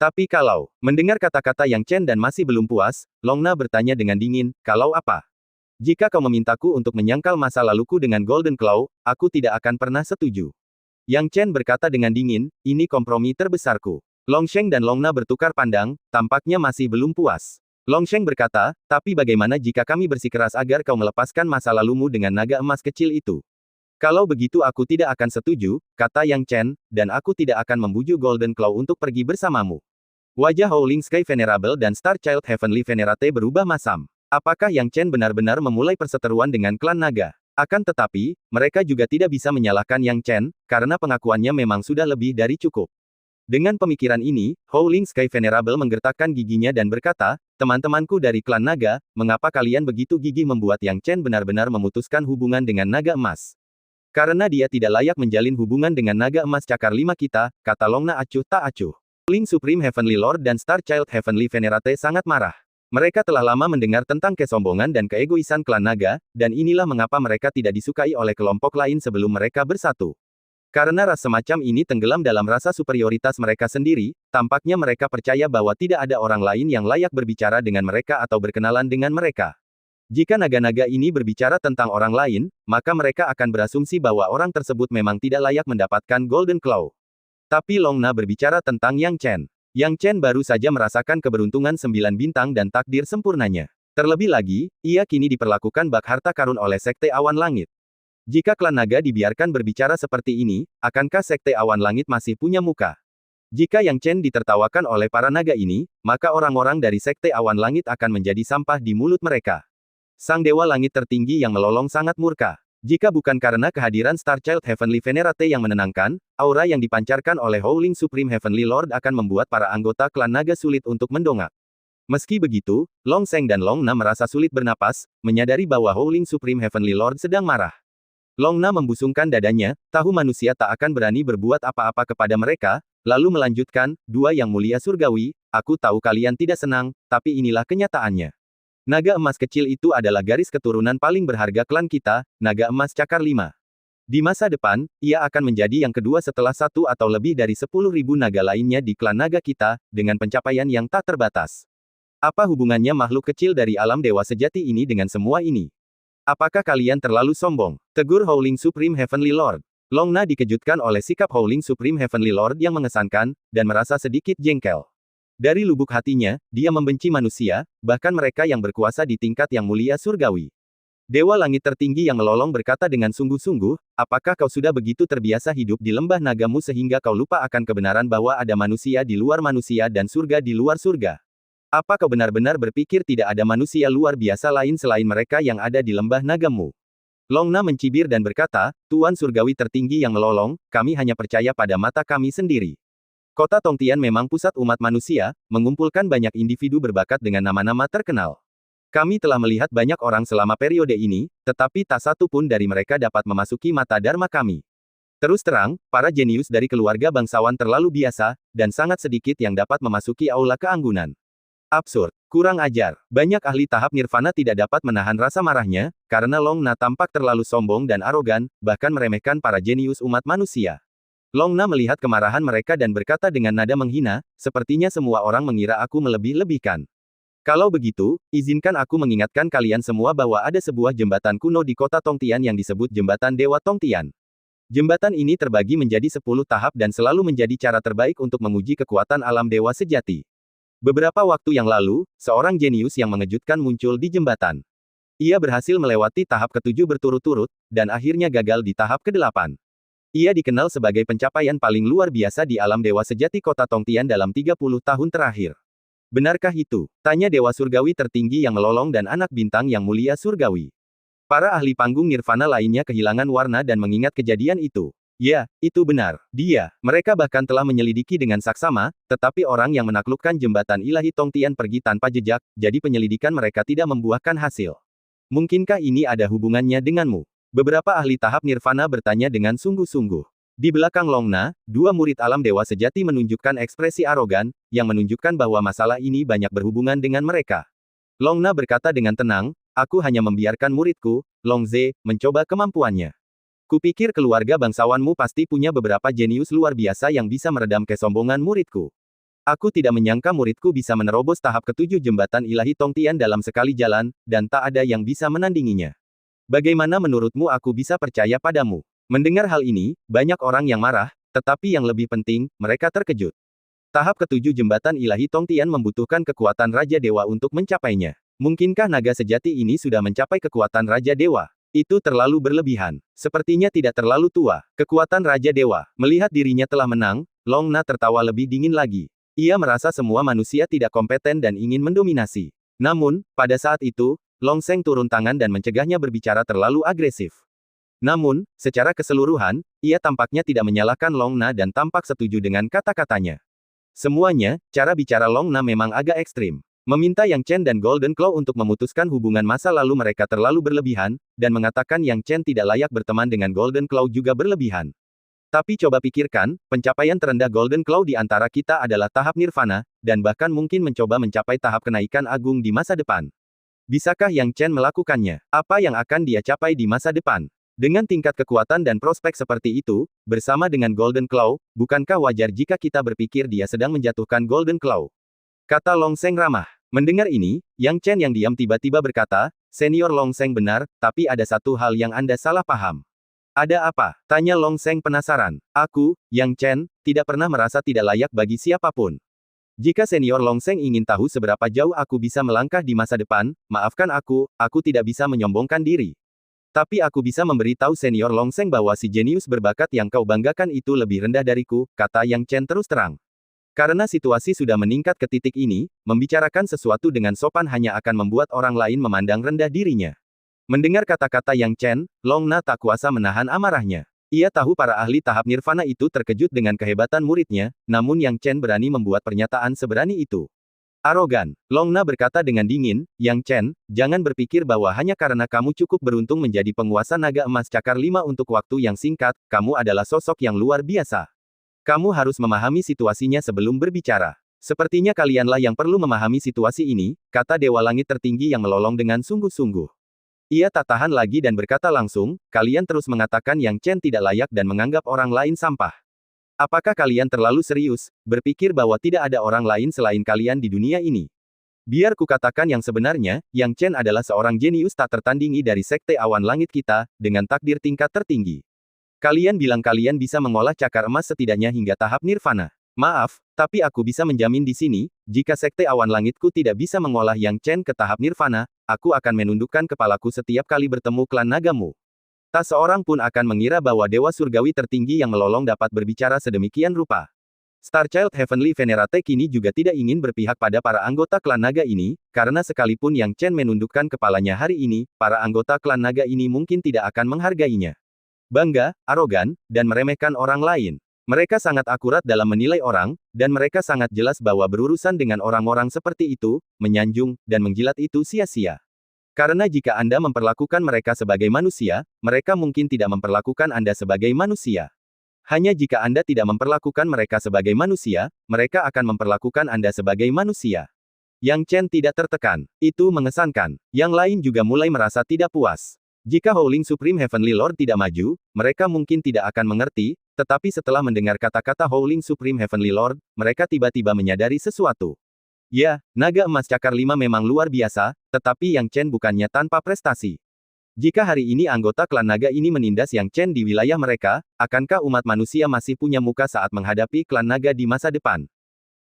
Speaker 1: Tapi kalau, mendengar kata-kata Yang Chen dan masih belum puas, Long Na bertanya dengan dingin, kalau apa? Jika kau memintaku untuk menyangkal masa laluku dengan Golden Claw, aku tidak akan pernah setuju. Yang Chen berkata dengan dingin, ini kompromi terbesarku. Long Sheng dan Long Na bertukar pandang, tampaknya masih belum puas. Long Sheng berkata, tapi bagaimana jika kami bersikeras agar kau melepaskan masa lalumu dengan naga emas kecil itu? Kalau begitu aku tidak akan setuju, kata Yang Chen, dan aku tidak akan membujuk Golden Claw untuk pergi bersamamu. Wajah Howling Sky Venerable dan Star Child Heavenly Venerate berubah masam. Apakah Yang Chen benar-benar memulai perseteruan dengan klan naga? Akan tetapi, mereka juga tidak bisa menyalahkan Yang Chen, karena pengakuannya memang sudah lebih dari cukup. Dengan pemikiran ini, Howling Sky Venerable menggertakkan giginya dan berkata, teman-temanku dari klan naga, mengapa kalian begitu gigih membuat Yang Chen benar-benar memutuskan hubungan dengan naga emas? Karena dia tidak layak menjalin hubungan dengan naga emas cakar 5 kita, kata Long Na acuh tak acuh. Howling Supreme Heavenly Lord dan Star Child Heavenly Venerate sangat marah. Mereka telah lama mendengar tentang kesombongan dan keegoisan klan naga, dan inilah mengapa mereka tidak disukai oleh kelompok lain sebelum mereka bersatu. Karena ras semacam ini tenggelam dalam rasa superioritas mereka sendiri, tampaknya mereka percaya bahwa tidak ada orang lain yang layak berbicara dengan mereka atau berkenalan dengan mereka. Jika naga-naga ini berbicara tentang orang lain, maka mereka akan berasumsi bahwa orang tersebut memang tidak layak mendapatkan Golden Claw. Tapi Long Na berbicara tentang Yang Chen. Yang Chen baru saja merasakan keberuntungan 9 bintang dan takdir sempurnanya. Terlebih lagi, ia kini diperlakukan bak harta karun oleh Sekte Awan Langit. Jika klan naga dibiarkan berbicara seperti ini, akankah Sekte Awan Langit masih punya muka? Jika Yang Chen ditertawakan oleh para naga ini, maka orang-orang dari Sekte Awan Langit akan menjadi sampah di mulut mereka. Sang Dewa Langit tertinggi yang melolong sangat murka. Jika bukan karena kehadiran Star Child Heavenly Venerate yang menenangkan, aura yang dipancarkan oleh Howling Supreme Heavenly Lord akan membuat para anggota klan naga sulit untuk mendongak. Meski begitu, Long Sheng dan Long Na merasa sulit bernapas, menyadari bahwa Howling Supreme Heavenly Lord sedang marah. Long Na membusungkan dadanya, tahu manusia tak akan berani berbuat apa-apa kepada mereka, lalu melanjutkan, dua yang mulia surgawi, aku tahu kalian tidak senang, tapi inilah kenyataannya. Naga emas kecil itu adalah garis keturunan paling berharga klan kita, naga emas cakar 5. Di masa depan, ia akan menjadi yang kedua setelah satu atau lebih dari 10.000 naga lainnya di klan naga kita, dengan pencapaian yang tak terbatas. Apa hubungannya makhluk kecil dari alam dewa sejati ini dengan semua ini? Apakah kalian terlalu sombong? Tegur Howling Supreme Heavenly Lord. Long Na dikejutkan oleh sikap Howling Supreme Heavenly Lord yang mengesankan, dan merasa sedikit jengkel. Dari lubuk hatinya, dia membenci manusia, bahkan mereka yang berkuasa di tingkat yang mulia surgawi. Dewa Langit tertinggi yang melolong berkata dengan sungguh-sungguh, apakah kau sudah begitu terbiasa hidup di lembah nagamu sehingga kau lupa akan kebenaran bahwa ada manusia di luar manusia dan surga di luar surga? Apa kau benar-benar berpikir tidak ada manusia luar biasa lain selain mereka yang ada di lembah nagamu? Long Na mencibir dan berkata, Tuan Surgawi tertinggi yang melolong, kami hanya percaya pada mata kami sendiri. Kota Tongtian memang pusat umat manusia, mengumpulkan banyak individu berbakat dengan nama-nama terkenal. Kami telah melihat banyak orang selama periode ini, tetapi tak satu pun dari mereka dapat memasuki mata dharma kami. Terus terang, para jenius dari keluarga bangsawan terlalu biasa, dan sangat sedikit yang dapat memasuki aula keanggunan. Absurd, kurang ajar. Banyak ahli tahap nirvana tidak dapat menahan rasa marahnya, karena Long Na tampak terlalu sombong dan arogan, bahkan meremehkan para jenius umat manusia. Long Na melihat kemarahan mereka dan berkata dengan nada menghina, sepertinya semua orang mengira aku melebih-lebihkan. Kalau begitu, izinkan aku mengingatkan kalian semua bahwa ada sebuah jembatan kuno di kota Tongtian yang disebut Jembatan Dewa Tongtian. Jembatan ini terbagi menjadi 10 tahap dan selalu menjadi cara terbaik untuk menguji kekuatan alam dewa sejati. Beberapa waktu yang lalu, seorang jenius yang mengejutkan muncul di jembatan. Ia berhasil melewati tahap ke-7 berturut-turut, dan akhirnya gagal di tahap ke-8. Ia dikenal sebagai pencapaian paling luar biasa di alam dewa sejati kota Tongtian dalam 30 tahun terakhir. Benarkah itu? Tanya Dewa Surgawi tertinggi yang melolong dan anak bintang yang mulia surgawi. Para ahli panggung nirvana lainnya kehilangan warna dan mengingat kejadian itu. Ya, itu benar. Mereka bahkan telah menyelidiki dengan saksama, tetapi orang yang menaklukkan jembatan ilahi Tongtian pergi tanpa jejak, jadi penyelidikan mereka tidak membuahkan hasil. Mungkinkah ini ada hubungannya denganmu? Beberapa ahli tahap nirvana bertanya dengan sungguh-sungguh. Di belakang Long Na, dua murid alam dewa sejati menunjukkan ekspresi arogan, yang menunjukkan bahwa masalah ini banyak berhubungan dengan mereka. Long Na berkata dengan tenang, aku hanya membiarkan muridku, Long Ze, mencoba kemampuannya. Kupikir keluarga bangsawanmu pasti punya beberapa jenius luar biasa yang bisa meredam kesombongan muridku. Aku tidak menyangka muridku bisa menerobos tahap ketujuh jembatan ilahi Tongtian dalam sekali jalan, dan tak ada yang bisa menandinginya. Bagaimana menurutmu aku bisa percaya padamu? Mendengar hal ini, banyak orang yang marah, tetapi yang lebih penting, mereka terkejut. Tahap ketujuh jembatan ilahi Tongtian membutuhkan kekuatan Raja Dewa untuk mencapainya. Mungkinkah naga sejati ini sudah mencapai kekuatan Raja Dewa? Itu terlalu berlebihan. Sepertinya tidak terlalu tua. Kekuatan Raja Dewa. Melihat dirinya telah menang, Long Na tertawa lebih dingin lagi. Ia merasa semua manusia tidak kompeten dan ingin mendominasi. Namun, pada saat itu, Long Sheng turun tangan dan mencegahnya berbicara terlalu agresif. Namun, secara keseluruhan, ia tampaknya tidak menyalahkan Long Na dan tampak setuju dengan kata-katanya. Semuanya, cara bicara Long Na memang agak ekstrim. Meminta Yang Chen dan Golden Claw untuk memutuskan hubungan masa lalu mereka terlalu berlebihan, dan mengatakan Yang Chen tidak layak berteman dengan Golden Claw juga berlebihan. Tapi coba pikirkan, pencapaian terendah Golden Claw di antara kita adalah tahap nirvana, dan bahkan mungkin mencoba mencapai tahap kenaikan agung di masa depan. Bisakah Yang Chen melakukannya? Apa yang akan dia capai di masa depan? Dengan tingkat kekuatan dan prospek seperti itu, bersama dengan Golden Claw, bukankah wajar jika kita berpikir dia sedang menjatuhkan Golden Claw? Kata Long Sheng ramah. Mendengar ini, Yang Chen yang diam tiba-tiba berkata, Senior Long Sheng benar, tapi ada satu hal yang Anda salah paham. Ada apa? Tanya Long Sheng penasaran. Aku, Yang Chen, tidak pernah merasa tidak layak bagi siapapun. Jika Senior Long Sheng ingin tahu seberapa jauh aku bisa melangkah di masa depan, maafkan aku tidak bisa menyombongkan diri. Tapi aku bisa memberitahu Senior Long Sheng bahwa si jenius berbakat yang kau banggakan itu lebih rendah dariku, kata Yang Chen terus terang. Karena situasi sudah meningkat ke titik ini, membicarakan sesuatu dengan sopan hanya akan membuat orang lain memandang rendah dirinya. Mendengar kata-kata Yang Chen, Long Na tak kuasa menahan amarahnya. Ia tahu para ahli tahap nirvana itu terkejut dengan kehebatan muridnya, namun Yang Chen berani membuat pernyataan seberani itu. Arogan. Long Na berkata dengan dingin, Yang Chen, jangan berpikir bahwa hanya karena kamu cukup beruntung menjadi penguasa naga emas cakar 5 untuk waktu yang singkat, kamu adalah sosok yang luar biasa. Kamu harus memahami situasinya sebelum berbicara. Sepertinya kalianlah yang perlu memahami situasi ini, kata Dewa Langit Tertinggi yang melolong dengan sungguh-sungguh. Ia tak tahan lagi dan berkata langsung, kalian terus mengatakan Yang Chen tidak layak dan menganggap orang lain sampah. Apakah kalian terlalu serius, berpikir bahwa tidak ada orang lain selain kalian di dunia ini? Biar kukatakan yang sebenarnya, Yang Chen adalah seorang jenius tak tertandingi dari Sekte Awan Langit kita, dengan takdir tingkat tertinggi. Kalian bilang kalian bisa mengolah cakar emas setidaknya hingga tahap nirvana. Maaf, tapi aku bisa menjamin di sini, jika Sekte Awan Langitku tidak bisa mengolah Yang Chen ke tahap nirvana, aku akan menundukkan kepalaku setiap kali bertemu klan nagamu. Tak seorang pun akan mengira bahwa Dewa Surgawi tertinggi yang melolong dapat berbicara sedemikian rupa. Starchild Heavenly Venerate kini juga tidak ingin berpihak pada para anggota klan naga ini, karena sekalipun Yang Chen menundukkan kepalanya hari ini, para anggota klan naga ini mungkin tidak akan menghargainya. Bangga, arogan, dan meremehkan orang lain. Mereka sangat akurat dalam menilai orang, dan mereka sangat jelas bahwa berurusan dengan orang-orang seperti itu, menyanjung, dan menjilat itu sia-sia. Karena jika Anda memperlakukan mereka sebagai manusia, mereka mungkin tidak memperlakukan Anda sebagai manusia. Hanya jika Anda tidak memperlakukan mereka sebagai manusia, mereka akan memperlakukan Anda sebagai manusia. Yang Chen tidak tertekan. Itu mengesankan. Yang lain juga mulai merasa tidak puas. Jika Howling Supreme Heavenly Lord tidak maju, mereka mungkin tidak akan mengerti, tetapi setelah mendengar kata-kata Howling Supreme Heavenly Lord, mereka tiba-tiba menyadari sesuatu. Ya, naga emas cakar 5 memang luar biasa, tetapi Yang Chen bukannya tanpa prestasi. Jika hari ini anggota klan naga ini menindas Yang Chen di wilayah mereka, akankah umat manusia masih punya muka saat menghadapi klan naga di masa depan?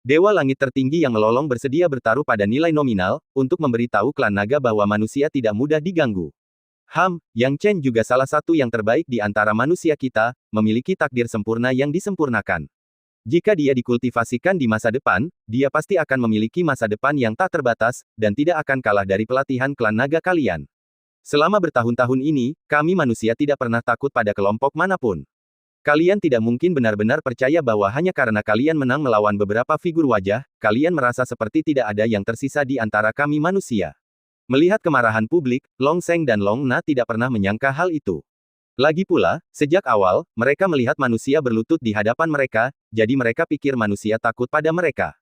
Speaker 1: Dewa Langit Tertinggi yang melolong bersedia bertaruh pada nilai nominal, untuk memberitahu klan naga bahwa manusia tidak mudah diganggu. Yang Chen juga salah satu yang terbaik di antara manusia kita, memiliki takdir sempurna yang disempurnakan. Jika dia dikultivasikan di masa depan, dia pasti akan memiliki masa depan yang tak terbatas, dan tidak akan kalah dari pelatihan klan naga kalian. Selama bertahun-tahun ini, kami manusia tidak pernah takut pada kelompok manapun. Kalian tidak mungkin benar-benar percaya bahwa hanya karena kalian menang melawan beberapa figur wajah, kalian merasa seperti tidak ada yang tersisa di antara kami manusia. Melihat kemarahan publik, Long Zeng dan Long Na tidak pernah menyangka hal itu. Lagi pula, sejak awal, mereka melihat manusia berlutut di hadapan mereka, jadi mereka pikir manusia takut pada mereka.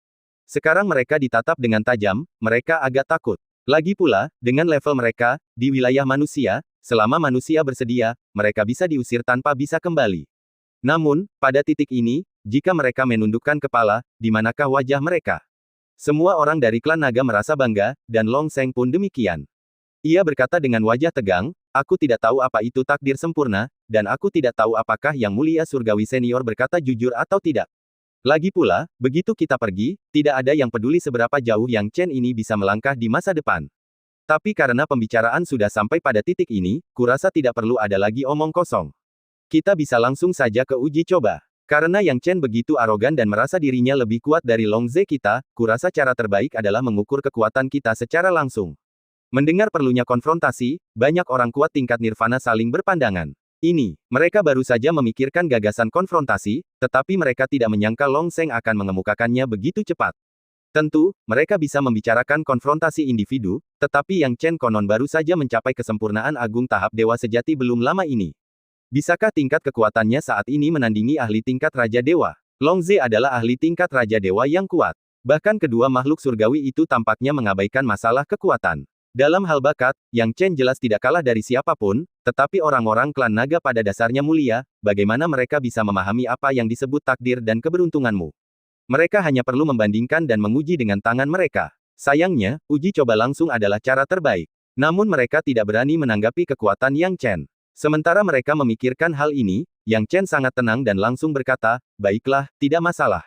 Speaker 1: Sekarang mereka ditatap dengan tajam, mereka agak takut. Lagi pula, dengan level mereka, di wilayah manusia, selama manusia bersedia, mereka bisa diusir tanpa bisa kembali. Namun, pada titik ini, jika mereka menundukkan kepala, di manakah wajah mereka? Semua orang dari klan naga merasa bangga, dan Long Zeng pun demikian. Ia berkata dengan wajah tegang, aku tidak tahu apa itu takdir sempurna, dan aku tidak tahu apakah Yang Mulia Surgawi Senior berkata jujur atau tidak. Lagi pula, begitu kita pergi, tidak ada yang peduli seberapa jauh Yang Chen ini bisa melangkah di masa depan. Tapi karena pembicaraan sudah sampai pada titik ini, kurasa tidak perlu ada lagi omong kosong. Kita bisa langsung saja ke uji coba. Karena Yang Chen begitu arogan dan merasa dirinya lebih kuat dari Long Ze kita, kurasa cara terbaik adalah mengukur kekuatan kita secara langsung. Mendengar perlunya konfrontasi, banyak orang kuat tingkat nirvana saling berpandangan. Mereka baru saja memikirkan gagasan konfrontasi, tetapi mereka tidak menyangka Long Zeng akan mengemukakannya begitu cepat. Tentu, mereka bisa membicarakan konfrontasi individu, tetapi Yang Chen konon baru saja mencapai kesempurnaan agung tahap dewa sejati belum lama ini. Bisakah tingkat kekuatannya saat ini menandingi ahli tingkat Raja Dewa? Long Ze adalah ahli tingkat Raja Dewa yang kuat. Bahkan kedua makhluk surgawi itu tampaknya mengabaikan masalah kekuatan. Dalam hal bakat, Yang Chen jelas tidak kalah dari siapapun, tetapi orang-orang klan naga pada dasarnya mulia, bagaimana mereka bisa memahami apa yang disebut takdir dan keberuntunganmu? Mereka hanya perlu membandingkan dan menguji dengan tangan mereka. Sayangnya, uji coba langsung adalah cara terbaik. Namun mereka tidak berani menanggapi kekuatan Yang Chen. Sementara mereka memikirkan hal ini, Yang Chen sangat tenang dan langsung berkata, baiklah, tidak masalah.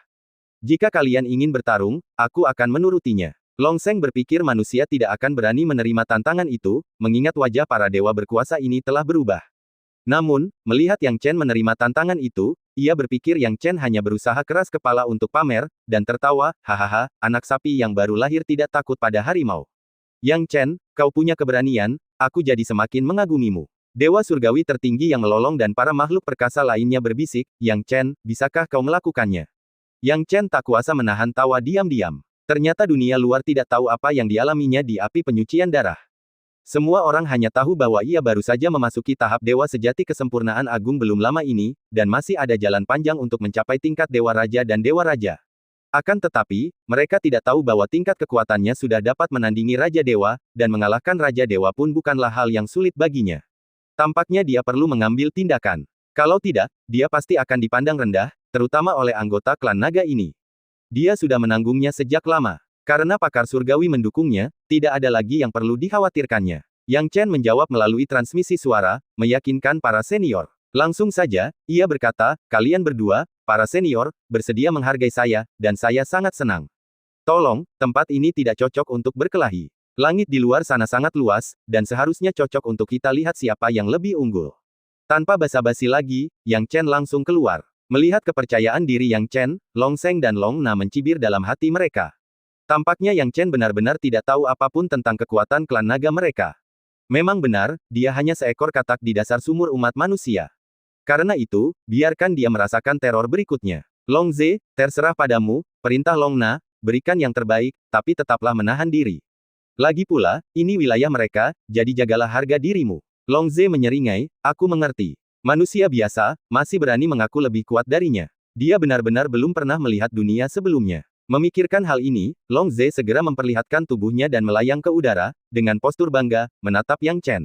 Speaker 1: Jika kalian ingin bertarung, aku akan menurutinya. Long Zeng berpikir manusia tidak akan berani menerima tantangan itu, mengingat wajah para dewa berkuasa ini telah berubah. Namun, melihat Yang Chen menerima tantangan itu, ia berpikir Yang Chen hanya berusaha keras kepala untuk pamer, dan tertawa, hahaha, anak sapi yang baru lahir tidak takut pada harimau. Yang Chen, kau punya keberanian, aku jadi semakin mengagumimu. Dewa surgawi tertinggi yang melolong dan para makhluk perkasa lainnya berbisik, Yang Chen, bisakah kau melakukannya? Yang Chen tak kuasa menahan tawa diam-diam. Ternyata dunia luar tidak tahu apa yang dialaminya di api penyucian darah. Semua orang hanya tahu bahwa ia baru saja memasuki tahap dewa sejati kesempurnaan agung belum lama ini, dan masih ada jalan panjang untuk mencapai tingkat dewa raja dan dewa raja. Akan tetapi, mereka tidak tahu bahwa tingkat kekuatannya sudah dapat menandingi Raja Dewa, dan mengalahkan Raja Dewa pun bukanlah hal yang sulit baginya. Tampaknya dia perlu mengambil tindakan. Kalau tidak, dia pasti akan dipandang rendah, terutama oleh anggota klan naga ini. Dia sudah menanggungnya sejak lama. Karena pakar surgawi mendukungnya, tidak ada lagi yang perlu dikhawatirkannya. Yang Chen menjawab melalui transmisi suara, meyakinkan para senior. Langsung saja, ia berkata, kalian berdua, para senior, bersedia menghargai saya, dan saya sangat senang. Tolong, tempat ini tidak cocok untuk berkelahi. Langit di luar sana sangat luas, dan seharusnya cocok untuk kita lihat siapa yang lebih unggul. Tanpa basa-basi lagi, Yang Chen langsung keluar. Melihat kepercayaan diri Yang Chen, Long Zeng dan Long Na mencibir dalam hati mereka. Tampaknya Yang Chen benar-benar tidak tahu apapun tentang kekuatan klan naga mereka. Memang benar, dia hanya seekor katak di dasar sumur umat manusia. Karena itu, biarkan dia merasakan teror berikutnya. Long Ze, terserah padamu, perintah Long Na, berikan yang terbaik, tapi tetaplah menahan diri. Lagi pula, ini wilayah mereka, jadi jagalah harga dirimu. Long Ze menyeringai, aku mengerti. Manusia biasa, masih berani mengaku lebih kuat darinya. Dia benar-benar belum pernah melihat dunia sebelumnya. Memikirkan hal ini, Long Ze segera memperlihatkan tubuhnya dan melayang ke udara, dengan postur bangga, menatap Yang Chen.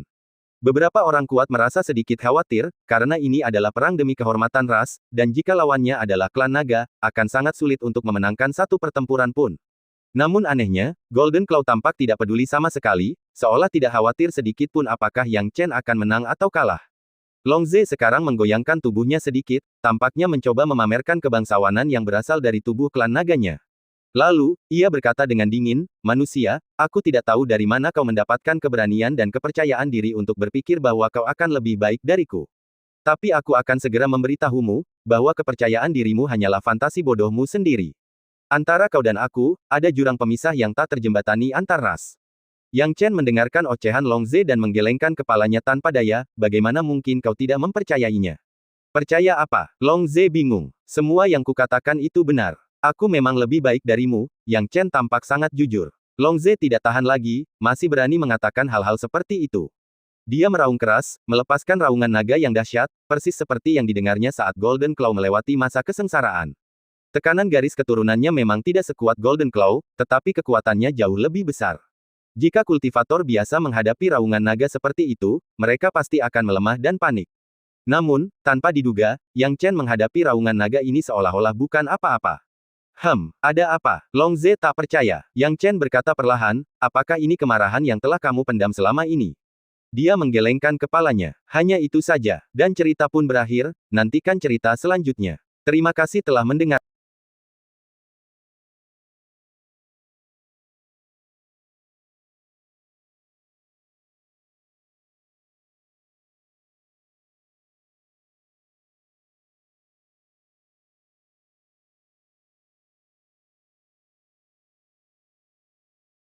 Speaker 1: Beberapa orang kuat merasa sedikit khawatir, karena ini adalah perang demi kehormatan ras, dan jika lawannya adalah klan naga, akan sangat sulit untuk memenangkan satu pertempuran pun. Namun anehnya, Golden Claw tampak tidak peduli sama sekali, seolah tidak khawatir sedikit pun apakah Yang Chen akan menang atau kalah. Long Ze sekarang menggoyangkan tubuhnya sedikit, tampaknya mencoba memamerkan kebangsawanan yang berasal dari tubuh klan naganya. Lalu, ia berkata dengan dingin, manusia, aku tidak tahu dari mana kau mendapatkan keberanian dan kepercayaan diri untuk berpikir bahwa kau akan lebih baik dariku. Tapi aku akan segera memberitahumu, bahwa kepercayaan dirimu hanyalah fantasi bodohmu sendiri. Antara kau dan aku, ada jurang pemisah yang tak terjembatani antar ras. Yang Chen mendengarkan ocehan Long Ze dan menggelengkan kepalanya tanpa daya, bagaimana mungkin kau tidak mempercayainya? Percaya apa? Long Ze bingung. Semua yang kukatakan itu benar. Aku memang lebih baik darimu, Yang Chen tampak sangat jujur. Long Ze tidak tahan lagi, masih berani mengatakan hal-hal seperti itu. Dia meraung keras, melepaskan raungan naga yang dahsyat, persis seperti yang didengarnya saat Golden Claw melewati masa kesengsaraan. Tekanan garis keturunannya memang tidak sekuat Golden Claw, tetapi kekuatannya jauh lebih besar. Jika kultivator biasa menghadapi raungan naga seperti itu, mereka pasti akan melemah dan panik. Namun, tanpa diduga, Yang Chen menghadapi raungan naga ini seolah-olah bukan apa-apa. Ada apa? Long Ze tak percaya. Yang Chen berkata perlahan, apakah ini kemarahan yang telah kamu pendam selama ini? Dia menggelengkan kepalanya. Hanya itu saja. Dan cerita pun berakhir, nantikan cerita selanjutnya. Terima kasih telah mendengar.